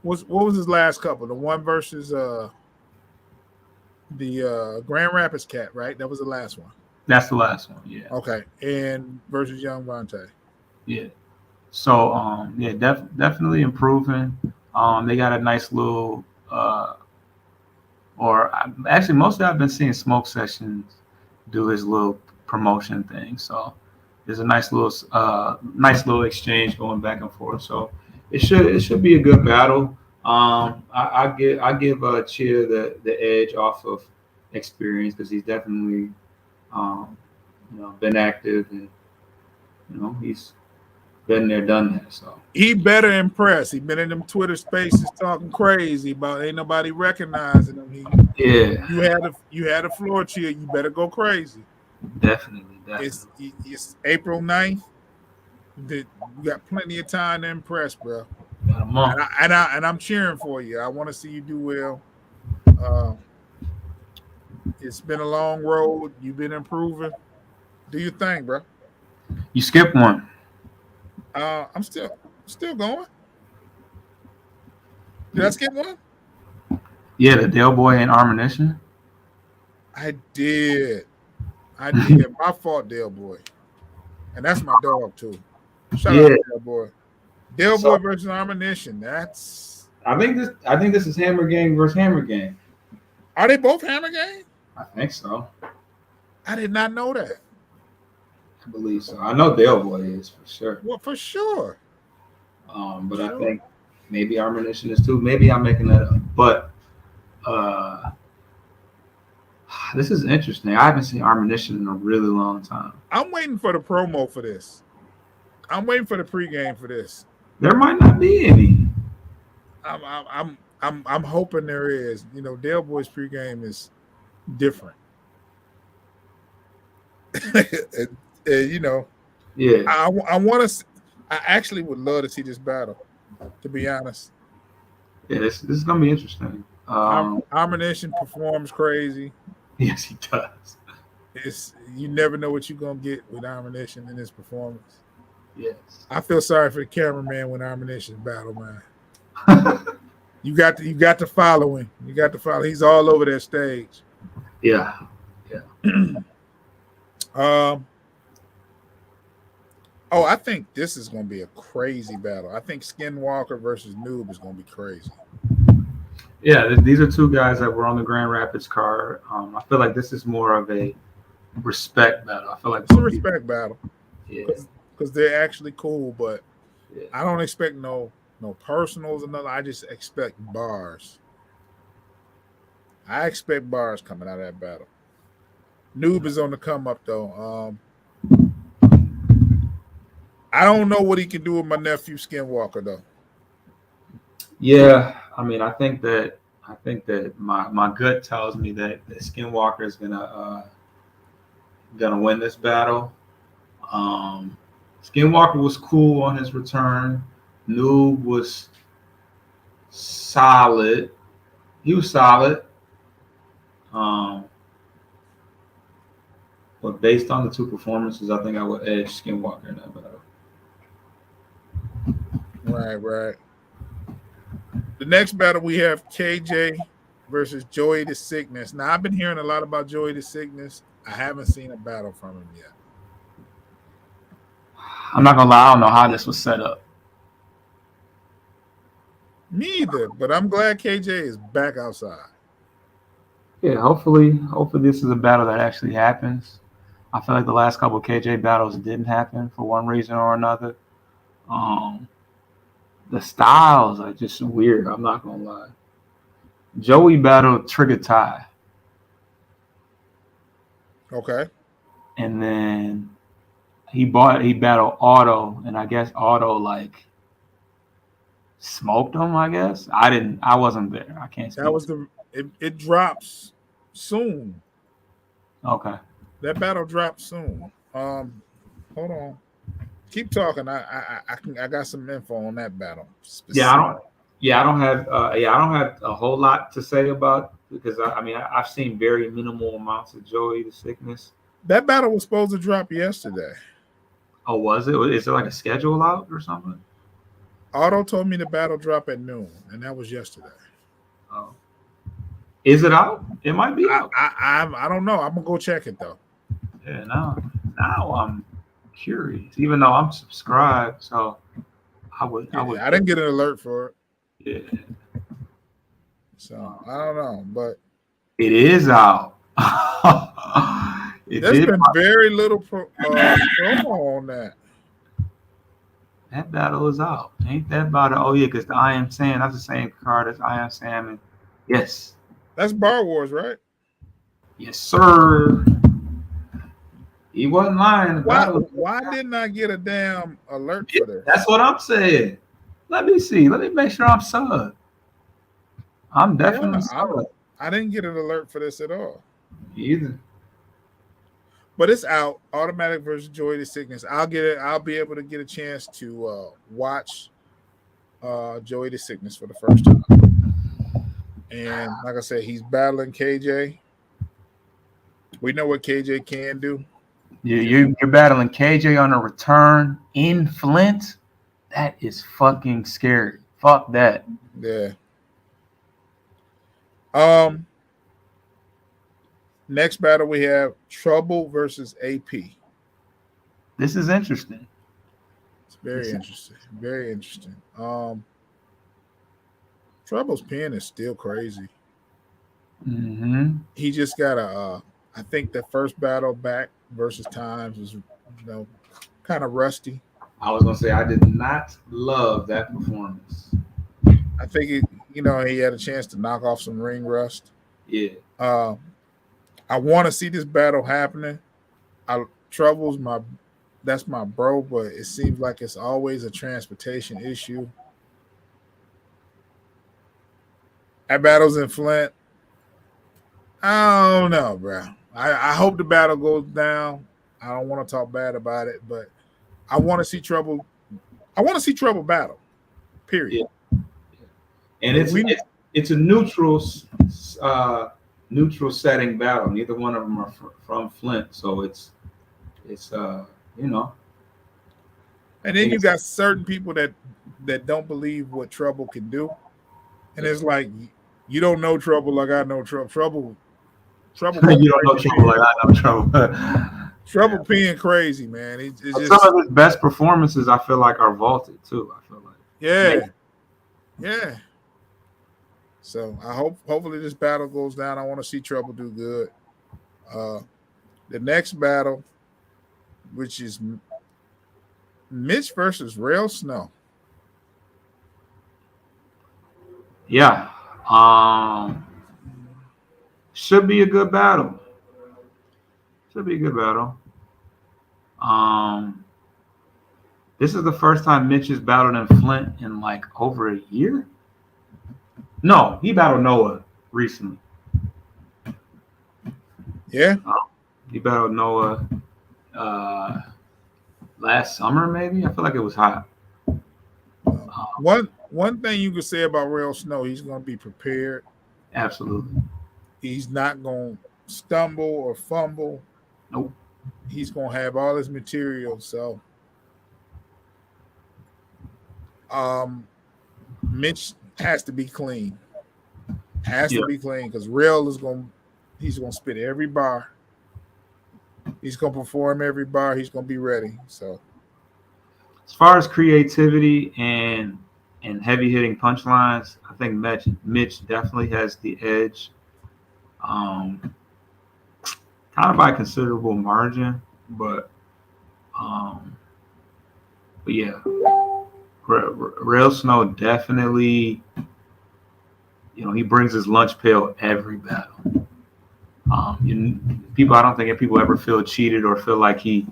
[SPEAKER 1] what was his last couple? The one versus the Grand Rapids cat, right? That was the last one.
[SPEAKER 2] that's the last one. Yeah,
[SPEAKER 1] Okay. And versus young Vontae.
[SPEAKER 2] yeah. So yeah, definitely improving. They got a nice little actually mostly I've been seeing Smoke Sessions do his little promotion thing. So there's a nice little exchange going back and forth. So it should be a good battle. I give Cheer the edge off of experience because he's definitely um, been active and he's been there, done that. So
[SPEAKER 1] He better impress. He been in them Twitter spaces talking crazy about ain't nobody recognizing him.
[SPEAKER 2] yeah,
[SPEAKER 1] You had a floor cheer. You better go crazy.
[SPEAKER 2] definitely.
[SPEAKER 1] It's April 9th. You got plenty of time to impress, bro.
[SPEAKER 2] Got a month.
[SPEAKER 1] And I'm cheering for you. I want to see you do well. Uh, it's been a long road. You've been improving. Do your thing, bro.
[SPEAKER 2] You skipped one.
[SPEAKER 1] I'm still going. Did I skip one?
[SPEAKER 2] Yeah, the Dale Boy and Armonition.
[SPEAKER 1] I did. I did. My fault, Dale Boy. And that's my dog too. Shout out
[SPEAKER 2] Yeah.
[SPEAKER 1] to Dale Boy. Dale
[SPEAKER 2] So
[SPEAKER 1] Boy versus Ammunition.
[SPEAKER 2] I think this is Hammer Gang versus Hammer Gang.
[SPEAKER 1] Are they both Hammer Gang?
[SPEAKER 2] I think so.
[SPEAKER 1] I did not know that.
[SPEAKER 2] I believe so. I know Dale Boy is for sure.
[SPEAKER 1] Well, for sure.
[SPEAKER 2] But I
[SPEAKER 1] Sure.
[SPEAKER 2] think maybe Armonition is too. Maybe I'm making that up. But uh, this is interesting. I haven't seen Armonition in a really long time.
[SPEAKER 1] I'm waiting for the promo for this. I'm waiting for the pregame for this.
[SPEAKER 2] There might not be any.
[SPEAKER 1] I'm hoping there is. You know, Dale Boy's pregame is different. And, you know,
[SPEAKER 2] Yeah.
[SPEAKER 1] I want to. I actually would love to see this battle. To be honest,
[SPEAKER 2] Yeah. This is gonna be interesting.
[SPEAKER 1] Ammunition performs crazy.
[SPEAKER 2] Yes, he does.
[SPEAKER 1] You never know what you're gonna get with Ammunition in this performance.
[SPEAKER 2] Yes.
[SPEAKER 1] I feel sorry for the cameraman when Ammunition battle, man. You got to follow him. You got to follow. He's all over that stage.
[SPEAKER 2] Yeah.
[SPEAKER 1] I think this is going to be a crazy battle. I think Skinwalker versus Noob is going to be crazy.
[SPEAKER 2] Yeah, these are two guys that were on the Grand Rapids card. I feel like this is more of a respect battle. I feel like
[SPEAKER 1] It's a respect battle.
[SPEAKER 2] Yeah.
[SPEAKER 1] Because they're actually cool, but
[SPEAKER 2] Yeah.
[SPEAKER 1] I don't expect no personals or nothing. I just expect bars. I expect bars coming out of that battle. Noob is on the come up though. I don't know what he can do with my nephew Skinwalker though.
[SPEAKER 2] Yeah, I mean, I think that my gut tells me that Skinwalker is gonna win this battle. Skinwalker was cool on his return. Noob was solid. He was solid. But based on the two performances, I think I would edge Skinwalker in that battle.
[SPEAKER 1] Right. The next battle we have KJ versus Joey the Sickness. Now I've been hearing a lot about Joey the Sickness. I haven't seen a battle from him yet.
[SPEAKER 2] I'm not gonna lie, I don't know how this was set up.
[SPEAKER 1] Me either, but I'm glad KJ is back outside.
[SPEAKER 2] Yeah, hopefully this is a battle that actually happens. I feel like the last couple of KJ battles didn't happen for one reason or another. Um, the styles are just weird. I'm not gonna lie. Joey battled Trigger Tie,
[SPEAKER 1] Okay.
[SPEAKER 2] and then he battled Auto, and I guess Auto like smoked him. I guess I wasn't there. I can't
[SPEAKER 1] That
[SPEAKER 2] speak.
[SPEAKER 1] was it drops soon.
[SPEAKER 2] Okay.
[SPEAKER 1] That battle drops soon. Hold on. Keep talking. I got some info on that battle
[SPEAKER 2] Yeah, I
[SPEAKER 1] specific.
[SPEAKER 2] don't. I don't have a whole lot to say about because I mean I've seen very minimal amounts of Joey the Sickness.
[SPEAKER 1] That battle was supposed to drop yesterday.
[SPEAKER 2] Oh, was it? Is there like a schedule out or something?
[SPEAKER 1] Otto told me the battle drop at noon, and that was yesterday.
[SPEAKER 2] Oh, is it out? It might be
[SPEAKER 1] I
[SPEAKER 2] out.
[SPEAKER 1] I don't know. I'm gonna go check it though.
[SPEAKER 2] Yeah, now I'm curious. Even though I'm subscribed, so I would
[SPEAKER 1] I didn't get an alert for it,
[SPEAKER 2] yeah.
[SPEAKER 1] so I don't know. But
[SPEAKER 2] It is out. It
[SPEAKER 1] there's
[SPEAKER 2] did.
[SPEAKER 1] been very little promo on that.
[SPEAKER 2] That battle is out. Ain't that about it? Oh yeah, because the I Am Sam, that's the same card as I Am Sam. And yes,
[SPEAKER 1] That's Bar Wars, right?
[SPEAKER 2] yes, sir. He wasn't lying. The
[SPEAKER 1] Why
[SPEAKER 2] battle.
[SPEAKER 1] why didn't I get a damn alert
[SPEAKER 2] Yeah,
[SPEAKER 1] for this?
[SPEAKER 2] that's what I'm saying. Let me see. Let me make sure I'm sub. I'm
[SPEAKER 1] Yeah,
[SPEAKER 2] definitely sub.
[SPEAKER 1] I didn't get an alert for this at all.
[SPEAKER 2] Either.
[SPEAKER 1] But it's out. Automatic versus Joy the Sickness. I'll get it. I'll be able to get a chance to watch Joey the Sickness for the first time. And like I said, he's battling KJ. We know what KJ can do.
[SPEAKER 2] You're battling KJ on a return in Flint. That is fucking scary. Fuck that.
[SPEAKER 1] Yeah. Um. Next battle we have Trouble versus AP.
[SPEAKER 2] This is interesting.
[SPEAKER 1] It's very interesting. Very interesting. Trouble's pen is still crazy.
[SPEAKER 2] Mm-hmm.
[SPEAKER 1] He just got I think the first battle back versus Times was kind of rusty.
[SPEAKER 2] I was gonna say I did not love that performance.
[SPEAKER 1] I think he had a chance to knock off some ring rust.
[SPEAKER 2] Yeah.
[SPEAKER 1] I want to see this battle happening. Trouble's that's my bro, but it seems like it's always a transportation issue. That battle's in Flint. I don't know, bro. I hope the battle goes down. I don't want to talk bad about it, but I want to see Trouble. I want to see Trouble battle. Period.
[SPEAKER 2] Yeah. And it's a neutral setting battle. Neither one of them are from Flint, so it's you know.
[SPEAKER 1] And then you got certain people that don't believe what Trouble can do, and it's like you don't know Trouble like I know Trouble. Trouble.
[SPEAKER 2] You don't know Trouble like I know Trouble.
[SPEAKER 1] Trouble being crazy, man. It's just,
[SPEAKER 2] some of his best performances, I feel like, are vaulted too. I feel like.
[SPEAKER 1] Yeah. So hopefully this battle goes down. I want to see Trouble do good. The next battle, which is Mitch versus Rail Snow.
[SPEAKER 2] Yeah. Should be a good battle. This is the first time Mitch has battled in Flint in like over a year. No, he battled Noah recently.
[SPEAKER 1] Yeah.
[SPEAKER 2] He battled Noah last summer, maybe. I feel like it was hot.
[SPEAKER 1] One thing you could say about Rail Snow, he's going to be prepared.
[SPEAKER 2] Absolutely.
[SPEAKER 1] He's not going to stumble or fumble.
[SPEAKER 2] Nope.
[SPEAKER 1] He's going to have all his material. So, Mitch has to be clean. To be clean because Rail he's going to spit every bar. He's going to perform every bar. He's going to be ready. So,
[SPEAKER 2] as far as creativity and and heavy hitting punchlines, I think Mitch definitely has the edge. Kind of by considerable margin, but um, but yeah, Rail Snow definitely, he brings his lunch pail every battle. I don't think people ever feel cheated or feel like he,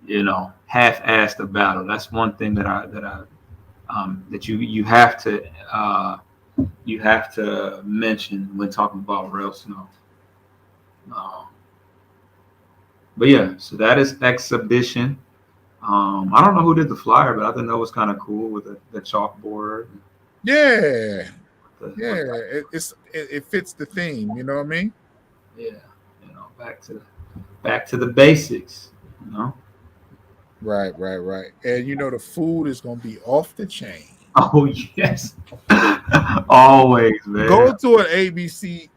[SPEAKER 2] half-assed a battle. That's one thing that you have to mention when talking about Rail Snow. Um, but yeah, so that is exhibition. I don't know who did the flyer, but I think that was kind of cool with the chalkboard.
[SPEAKER 1] Yeah,
[SPEAKER 2] The,
[SPEAKER 1] yeah.
[SPEAKER 2] with
[SPEAKER 1] It fits the theme. You know what I mean?
[SPEAKER 2] yeah, back to the basics. You know.
[SPEAKER 1] Right, right, right. And the food is gonna be off the chain.
[SPEAKER 2] Oh yes, always, man.
[SPEAKER 1] Go to an ABC.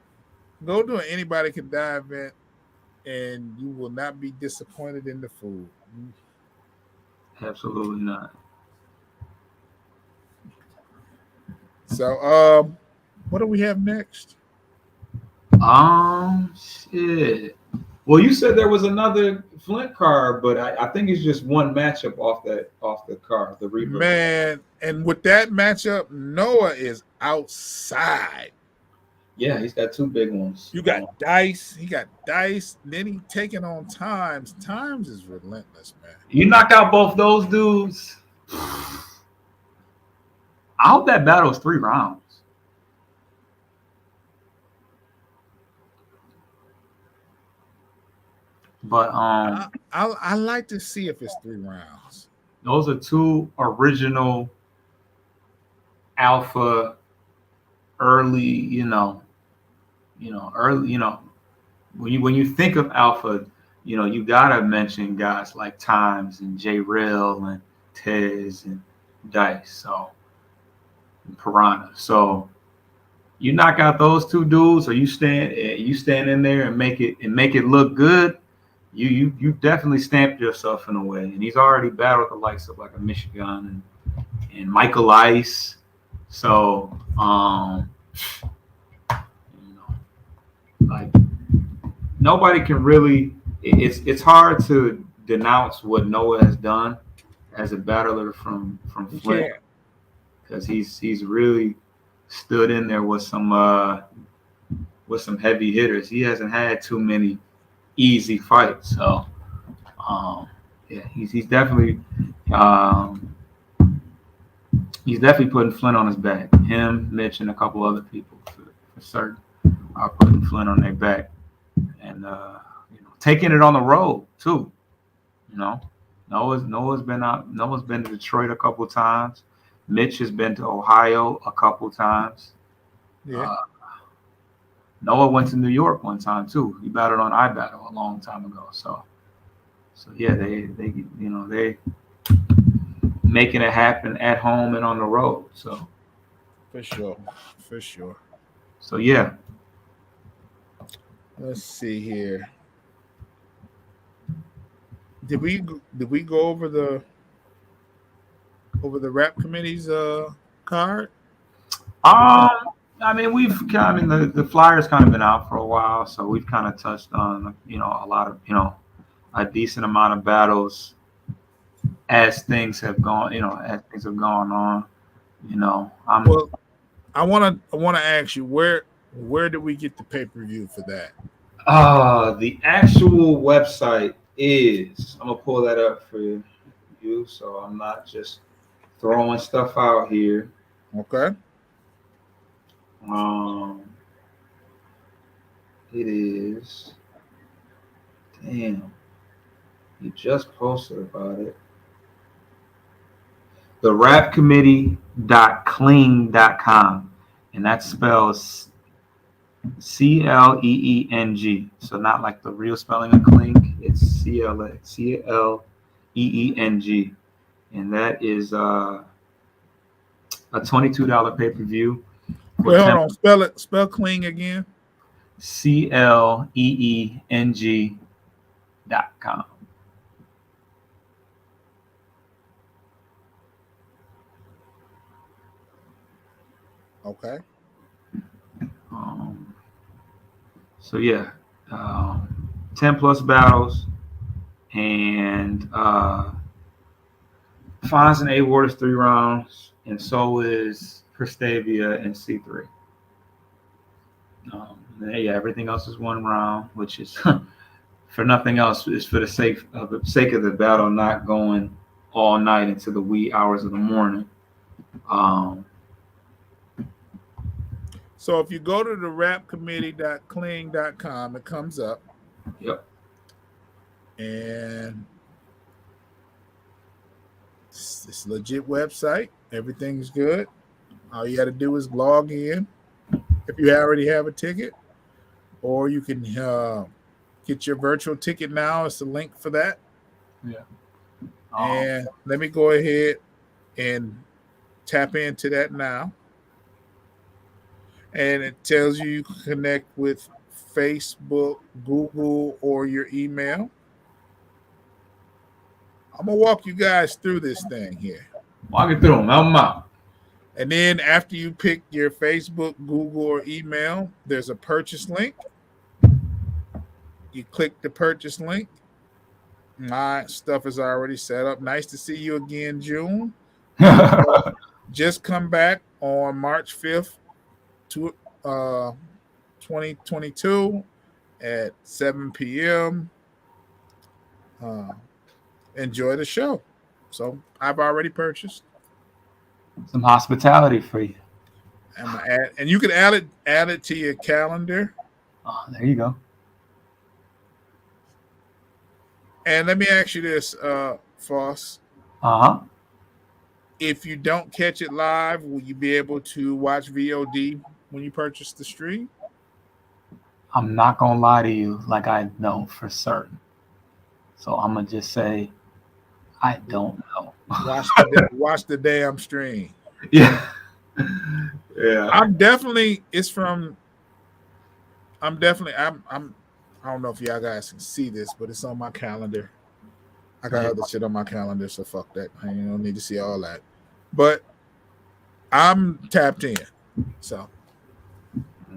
[SPEAKER 1] Go to an anybody can die event, and you will not be disappointed in the food.
[SPEAKER 2] Absolutely not.
[SPEAKER 1] So, what do we have next?
[SPEAKER 2] Shit. Well, you said there was another Flint card, but I think it's just one matchup off the card, the Reaper.
[SPEAKER 1] Man, and with that matchup, Noah is outside.
[SPEAKER 2] Yeah, he's got two big ones.
[SPEAKER 1] You got Dice. He got Dice. Then he taking on Times. Times is relentless, man.
[SPEAKER 2] You knock out both those dudes. I hope that battle is 3 rounds. But
[SPEAKER 1] I like to see if it's 3 rounds.
[SPEAKER 2] those are two original alpha early, early, when you think of alpha, you gotta mention guys like Times and J Real and Tez and Dice, so and Piranha. So you knock out those two dudes, or you stand in there and make it look good. You definitely stamped yourself in a way, and he's already battled the likes of like a Michigan and Michael Ice. So like nobody can really. It's hard to denounce what Noah has done as a battler from Flint, because he's really stood in there with some heavy hitters. He hasn't had too many easy fights. So yeah, he's definitely putting Flint on his back. Him, Mitch, and a couple other people for certain are putting Flint on their back, and taking it on the road too. Noah's been out. Noah's been to Detroit a couple times. Mitch has been to Ohio a couple times.
[SPEAKER 1] Yeah.
[SPEAKER 2] Noah went to New York one time too. He battled on iBattle a long time ago. So yeah, they making it happen at home and on the road. So
[SPEAKER 1] for sure.
[SPEAKER 2] So yeah.
[SPEAKER 1] Let's see here. Did we go over the rap committee's card?
[SPEAKER 2] I mean, the flyer's kind of been out for a while, so we've kind of touched on a lot of a decent amount of battles as things have gone on.
[SPEAKER 1] Well, I want to ask you where did we get the pay-per-view for that?
[SPEAKER 2] The actual website is, I'm gonna pull that up for you, so I'm not just throwing stuff out here.
[SPEAKER 1] Okay.
[SPEAKER 2] It is. Damn. You just posted about it. The rapcommittee.clean.com, and that spells CLEENG. So not like the real spelling of clean. It's CLEENG, and that is a $22 pay-per-view.
[SPEAKER 1] Wait, hold on. Spell clean again.
[SPEAKER 2] CLEENG.com.
[SPEAKER 1] Okay.
[SPEAKER 2] Um, so yeah, 10 plus battles, and Fonz and A Ward is 3 rounds, and so is Prestavia and C3. Yeah, everything else is 1 round, which is for nothing else. Is for the sake of the battle not going all night into the wee hours of the morning. Um,
[SPEAKER 1] So if you go to the rapcommittee.cling.com, it comes up.
[SPEAKER 2] yep.
[SPEAKER 1] And it's a legit website. Everything's good. All you got to do is log in if you already have a ticket, or you can get your virtual ticket now. It's a link for that.
[SPEAKER 2] Yeah.
[SPEAKER 1] And let me go ahead and tap into that now. And it tells you can connect with Facebook, Google, or your email. I'm going to walk you guys through this thing here.
[SPEAKER 2] Walk it through them. Help them out.
[SPEAKER 1] And then after you pick your Facebook, Google, or email, there's a purchase link. You click the purchase link. My stuff is already set up. Nice to see you again, June. Just come back on March 5th, 2022 at 7 p.m. Enjoy the show. So I've already purchased.
[SPEAKER 2] Some hospitality for you.
[SPEAKER 1] And you can add it to your calendar.
[SPEAKER 2] Oh, there you go.
[SPEAKER 1] And let me ask you this, Foss. If you don't catch it live, will you be able to watch VOD when you purchase the stream?
[SPEAKER 2] I'm not gonna lie to you, like I know for certain. So I'm gonna just say, I don't know.
[SPEAKER 1] Watch the damn stream.
[SPEAKER 2] Yeah. Yeah.
[SPEAKER 1] I don't know if y'all guys can see this, but it's on my calendar. I got other shit on my calendar, so fuck that. I don't need to see all that. But I'm tapped in. So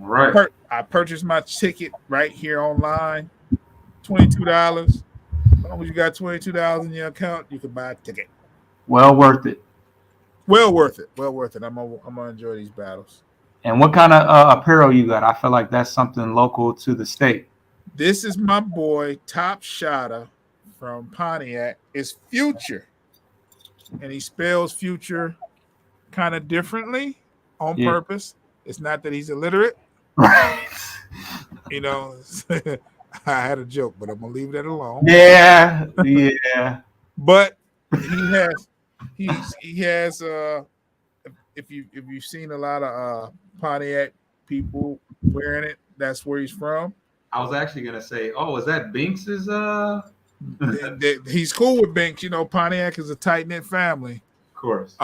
[SPEAKER 2] All right.
[SPEAKER 1] I purchased my ticket right here online. $22. As long as you got $22 in your account, you can buy a ticket.
[SPEAKER 2] Well worth it.
[SPEAKER 1] Well worth it. Well worth it. I'm gonna enjoy these battles.
[SPEAKER 2] And what kind of apparel you got? I feel like that's something local to the state.
[SPEAKER 1] This is my boy, Top Shotter from Pontiac. It's Future. And he spells future kind of differently on purpose. It's not that he's illiterate.
[SPEAKER 2] Right.
[SPEAKER 1] You know, I had a joke, but I'm gonna leave that alone.
[SPEAKER 2] Yeah. Yeah.
[SPEAKER 1] But he has if you've seen a lot of Pontiac people wearing it, that's where he's from.
[SPEAKER 2] I was actually gonna say, oh, is that Binks's
[SPEAKER 1] He's cool with Binks. You know, Pontiac is a tight-knit family.
[SPEAKER 2] Of course.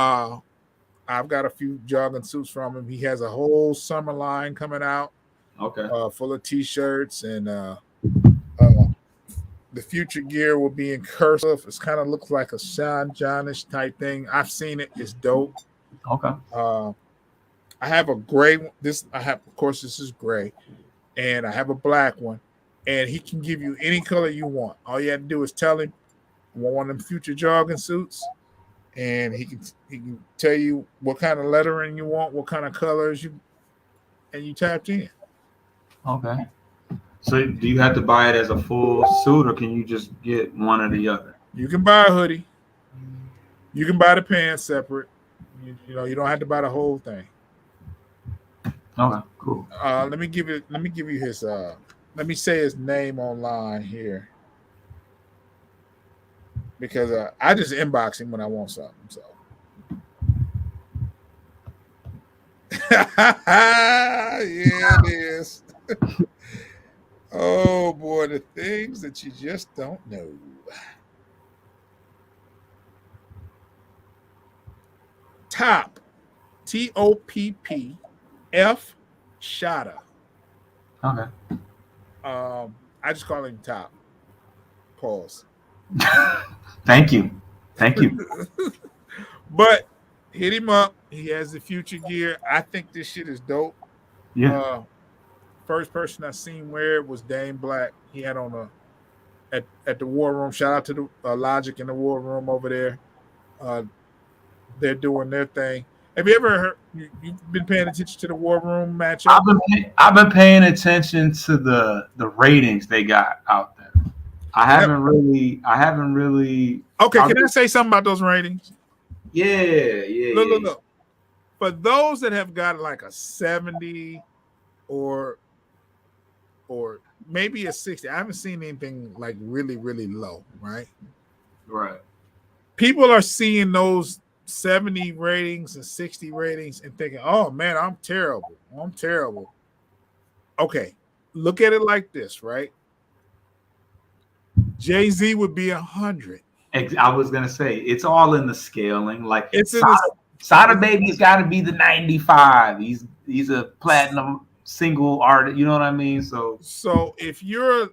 [SPEAKER 1] I've got a few jogging suits from him. He has a whole summer line coming out.
[SPEAKER 2] Okay.
[SPEAKER 1] Full of t-shirts, and the future gear will be in cursive. It kind of looks like a Sean Johnish type thing. I've seen it. It's dope.
[SPEAKER 2] Okay.
[SPEAKER 1] I have a gray one. This is gray, and I have a black one. And he can give you any color you want. All you have to do is tell him, I want one of them future jogging suits, and he can tell you what kind of lettering you want, what kind of colors and you tapped in.
[SPEAKER 2] Okay. So do you have to buy it as a full suit, or can you just get one or the other?
[SPEAKER 1] You can buy a hoodie. You can buy the pants separate. You know, you don't have to buy the whole thing.
[SPEAKER 2] Okay, cool.
[SPEAKER 1] Let me give you his let me say his name online here, because I just inbox him when I want something. So yeah, it is. Oh boy, the things that you just don't know. Top, TOPP, Shotter.
[SPEAKER 2] Okay.
[SPEAKER 1] I just call him Top. Pause.
[SPEAKER 2] Thank you.
[SPEAKER 1] But Hit him up. He has the future gear. I think this shit is dope.
[SPEAKER 2] Yeah.
[SPEAKER 1] First person I seen wear it was Dame Black. He had on a at the War Room. Shout out to the Logic in the War Room over there. Uh, they're doing their thing. Have you ever heard? You've been paying attention to the War Room matchup?
[SPEAKER 2] I've been paying attention to the ratings they got out there. I haven't really.
[SPEAKER 1] Okay,
[SPEAKER 2] I,
[SPEAKER 1] can I say something about those ratings?
[SPEAKER 2] yeah, yeah, yeah.
[SPEAKER 1] Look. For those that have got like a 70 or or maybe a 60, I haven't seen anything like really, really low, right?
[SPEAKER 2] Right.
[SPEAKER 1] People are seeing those 70 ratings and 60 ratings and thinking, oh man, I'm terrible. I'm terrible. Okay, look at it like this, right? Jay-Z would be 100.
[SPEAKER 2] I was gonna say it's all in the scaling. Like
[SPEAKER 1] It's in this.
[SPEAKER 2] Sada Baby's got to be the 95. He's a platinum single artist. You know what I mean?
[SPEAKER 1] So if you're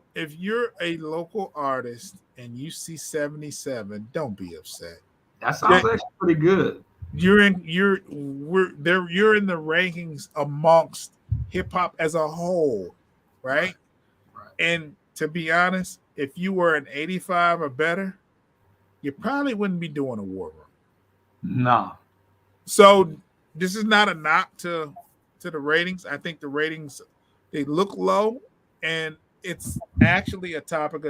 [SPEAKER 1] a local artist and you see 77, don't be upset.
[SPEAKER 2] That sounds actually pretty good.
[SPEAKER 1] You're in you're in the rankings amongst hip hop as a whole, right?
[SPEAKER 2] Right.
[SPEAKER 1] And to be honest, if you were an 85 or better, you probably wouldn't be doing a war room.
[SPEAKER 2] No.
[SPEAKER 1] So this is not a knock to the ratings. I think the ratings, they look low, and it's actually a topic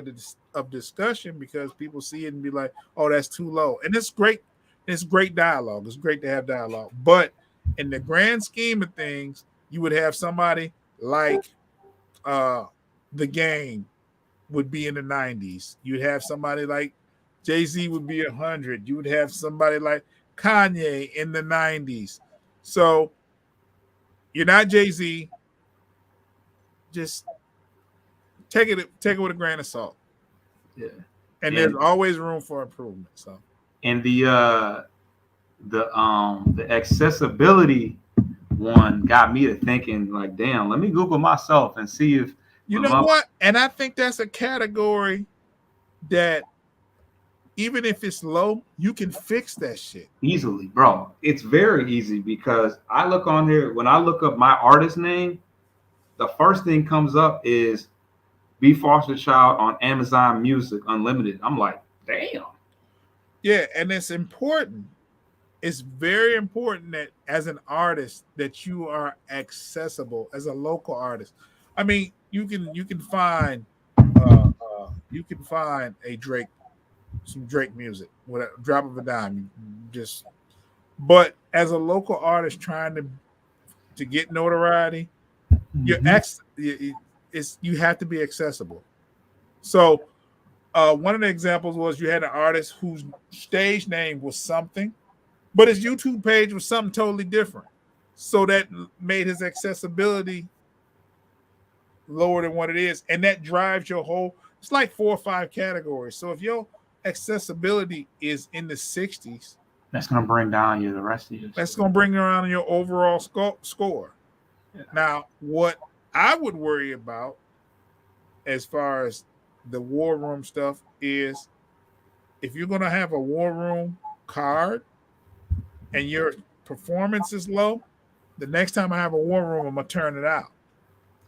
[SPEAKER 1] of discussion because people see it and be like, "Oh, that's too low," and it's great. It's great dialogue. It's great to have dialogue, but in the grand scheme of things, you would have somebody like the Game would be in the 90s. You'd have somebody like Jay-Z would be 100. You would have somebody like Kanye in the 90s. So you're not Jay-Z. Just take it with a grain of salt.
[SPEAKER 2] Yeah.
[SPEAKER 1] And there's always room for improvement. So
[SPEAKER 2] and the accessibility one got me to thinking like, damn, let me Google myself and see if
[SPEAKER 1] you know what? And I think that's a category that even if it's low, you can fix that shit
[SPEAKER 2] easily, bro. It's very easy because I look on here, when I look up my artist name, the first thing comes up is B Foster Child on Amazon Music Unlimited. I'm like, damn.
[SPEAKER 1] Yeah, and it's important. It's very important that as an artist that you are accessible as a local artist. I mean, you can find a Drake, some Drake music with a drop of a dime. But as a local artist trying to get notoriety, you have to be accessible. So one of the examples was you had an artist whose stage name was something, but his YouTube page was something totally different. So that made his accessibility lower than what it is. And that drives your whole, it's like 4 or 5 categories. So if your accessibility is in the 60s,
[SPEAKER 2] that's going to bring down the rest of you.
[SPEAKER 1] That's going to bring around your overall score. Yeah. Now, what I would worry about as far as the war room stuff is if you're going to have a war room card and your performance is low, the next time I have a war room, I'm going to turn it out.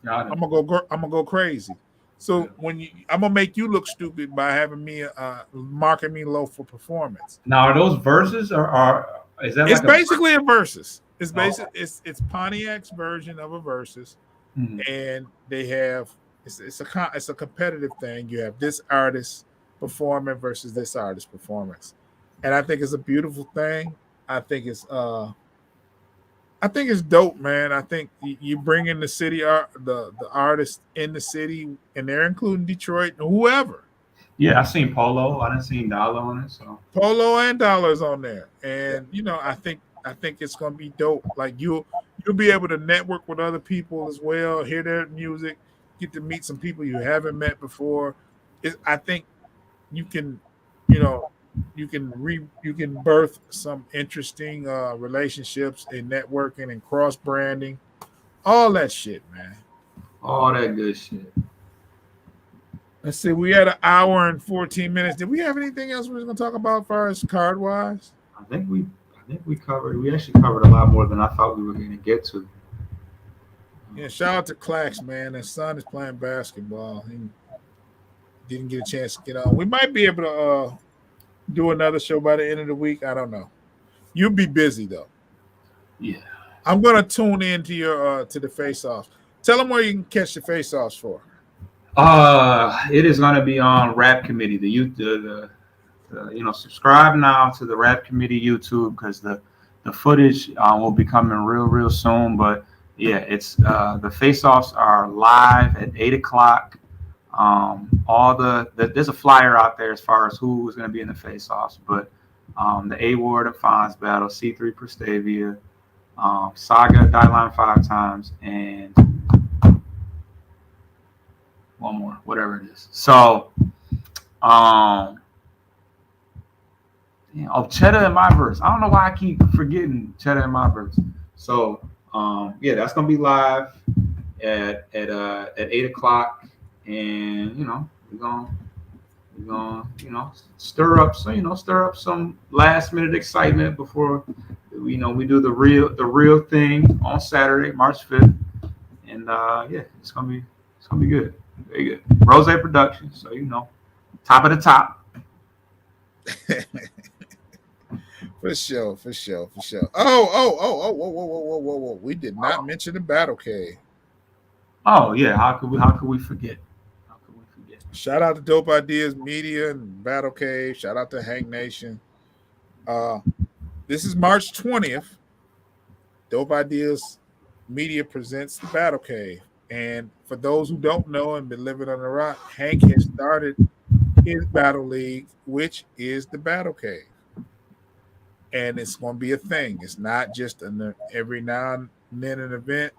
[SPEAKER 1] I'm gonna go crazy. So I'm gonna make you look stupid by having me marking me low for performance.
[SPEAKER 2] Now, are those verses or is that?
[SPEAKER 1] It's like basically a versus. It's basically it's Pontiac's version of a versus, and they have it's a competitive thing. You have this artist performing versus this artist performance, and I think it's a beautiful thing. I think it's dope, man. I think you bring in the city art, the artists in the city, and they're including Detroit and whoever.
[SPEAKER 2] Yeah, I seen Polo. I didn't see Dollar on it, so
[SPEAKER 1] Polo and Dollar's on there, and I think it's gonna be dope. Like you'll be able to network with other people as well, hear their music, get to meet some people you haven't met before. I think you can, you can birth some interesting relationships and networking and cross branding, all that shit, man.
[SPEAKER 2] All that good shit.
[SPEAKER 1] Let's see, we had 1 hour and 14 minutes. Did we have anything else we were going to talk about as far as card wise?
[SPEAKER 2] I think we I think we actually covered a lot more than I thought we were going to get to.
[SPEAKER 1] Yeah, shout out to Clax, man. His son is playing basketball. He didn't get a chance to get on. We might be able to do another show by the end of the week. I don't know. You'll be busy though.
[SPEAKER 2] Yeah.
[SPEAKER 1] I'm gonna tune in to your to the face offs. Tell them where you can catch the face offs for.
[SPEAKER 2] It is going to be on Rap Committee. The youth, subscribe now to the Rap Committee YouTube because the footage will be coming real soon. But yeah, it's the face-offs are live at 8 o'clock. There's a flyer out there as far as who is going to be in the face-offs, but the A Ward and Fonz battle, C3 Prestavia, Saga Dieline 5 times, and one more, whatever it is. So, Cheddar in my verse. I don't know why I keep forgetting Cheddar in my verse. So, that's gonna be live at 8 o'clock, and we're gonna stir up some last minute excitement before we do the real thing on Saturday, March 5th, and it's gonna be good. Very good. Rose Productions, so top of the top.
[SPEAKER 1] For sure. Oh, whoa. We did not mention the Battle Cave.
[SPEAKER 2] Oh yeah, how could we forget?
[SPEAKER 1] Shout out to Dope Ideas Media and Battle Cave. Shout out to Hank Nation. This is March 20th. Dope Ideas Media presents the Battle Cave. And for those who don't know and been living on the rock, Hank has started his battle league, which is the Battle Cave. And it's going to be a thing. It's not just every now and then an event.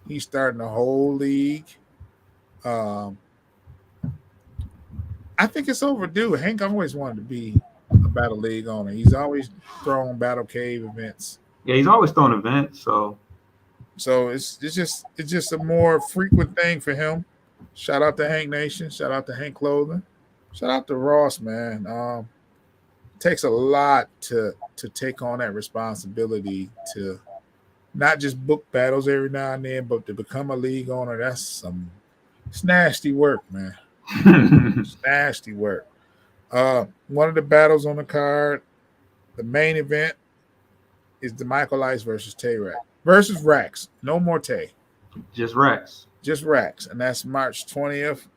[SPEAKER 1] He's starting a whole league. I think it's overdue. Hank always wanted to be a battle league owner. He's always throwing Battle Cave events.
[SPEAKER 2] Yeah, he's always throwing events.
[SPEAKER 1] So it's just a more frequent thing for him. Shout out to Hank Nation. Shout out to Hank Clothing. Shout out to Ross, man. It takes a lot to take on that responsibility to not just book battles every now and then, but to become a league owner. It's nasty work, man. It's nasty work. One of the battles on the card, the main event, is the Michael Ice versus Tay-Rack. Versus Rax. No more Tay.
[SPEAKER 2] Just Rax.
[SPEAKER 1] And that's March 20th.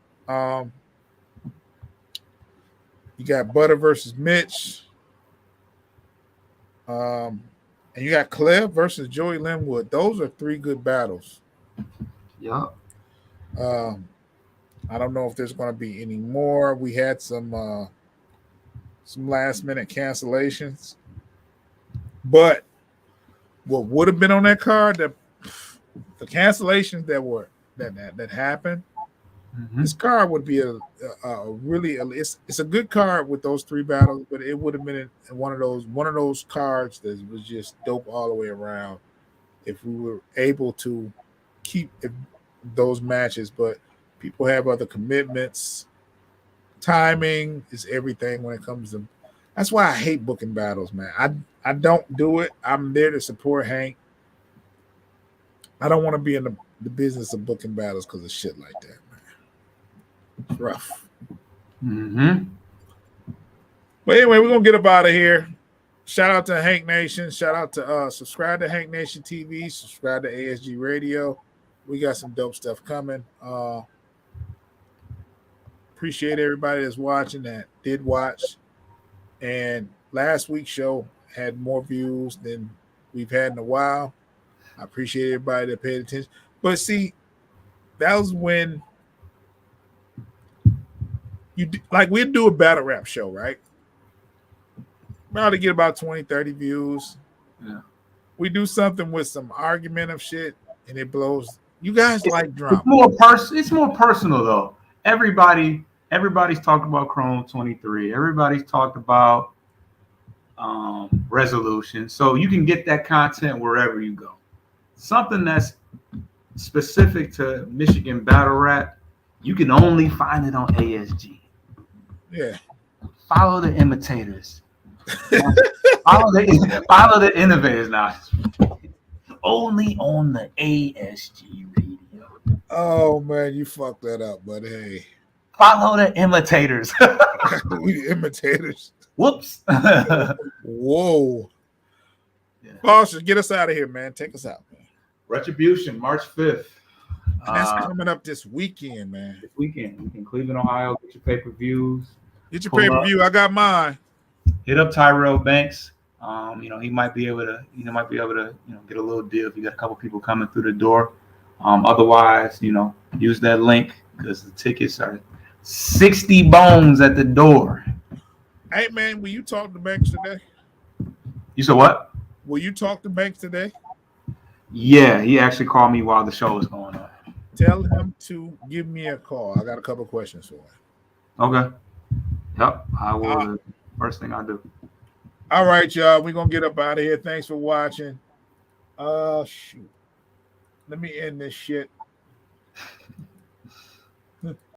[SPEAKER 1] You got Butter versus Mitch. And you got Cleb versus Joey Linwood. Those are 3 good battles.
[SPEAKER 2] Yeah.
[SPEAKER 1] I don't know if there's going to be any more. We had some last minute cancellations. But what would have been on that card, the cancellations that happened, this card would be a it's a good card with those 3 battles, but it would have been one of those cards that was just dope all the way around if we were able to keep those matches. But people have other commitments. Timing is everything when it comes to. That's why I hate booking battles, man. I don't do it. I'm there to support Hank. I don't want to be in the business of booking battles because of shit like that, man. It's rough. But anyway, we're gonna get up out of here. Shout out to Hank Nation. Shout out to subscribe to Hank Nation TV. Subscribe to ASG Radio. We got some dope stuff coming. Appreciate everybody that's watching that did watch. And last week's show had more views than we've had in a while. I appreciate everybody that paid attention. But see, that was when we'd do a battle rap show, right? Probably get about 20, 30 views.
[SPEAKER 2] Yeah.
[SPEAKER 1] We do something with some argument of shit and it blows. You guys like drama.
[SPEAKER 2] It's more personal though. Everybody's talked about Chrome 23. Everybody's talked about resolution. So you can get that content wherever you go. Something that's specific to Michigan battle rap, you can only find it on ASG.
[SPEAKER 1] Yeah.
[SPEAKER 2] Follow the imitators. Follow the innovators now. Only on the ASG radio.
[SPEAKER 1] Oh man, you fucked that up, but hey.
[SPEAKER 2] Follow the imitators.
[SPEAKER 1] We imitators.
[SPEAKER 2] Whoops.
[SPEAKER 1] Whoa.
[SPEAKER 2] Yeah.
[SPEAKER 1] Foster, get us out of here, man. Take us out, man.
[SPEAKER 2] Retribution, March 5th.
[SPEAKER 1] And that's coming up this weekend, man.
[SPEAKER 2] This weekend. In Cleveland, Ohio. Get your pay-per-views.
[SPEAKER 1] Get your pay-per-view. I got mine.
[SPEAKER 2] Hit up Tyrell Banks. He might be able to, get a little deal if you got a couple people coming through the door. Otherwise, use that link because the tickets are 60 bones at the door.
[SPEAKER 1] Hey man, will you talk to Banks today?
[SPEAKER 2] You said what?
[SPEAKER 1] Will you talk to Banks today?
[SPEAKER 2] Yeah, he actually called me while the show was going on.
[SPEAKER 1] Tell him to give me a call. I got a couple questions for him.
[SPEAKER 2] Okay. Yep, I will. First thing I do.
[SPEAKER 1] All right, y'all. We're gonna get up out of here. Thanks for watching. Shoot. Let me end this shit.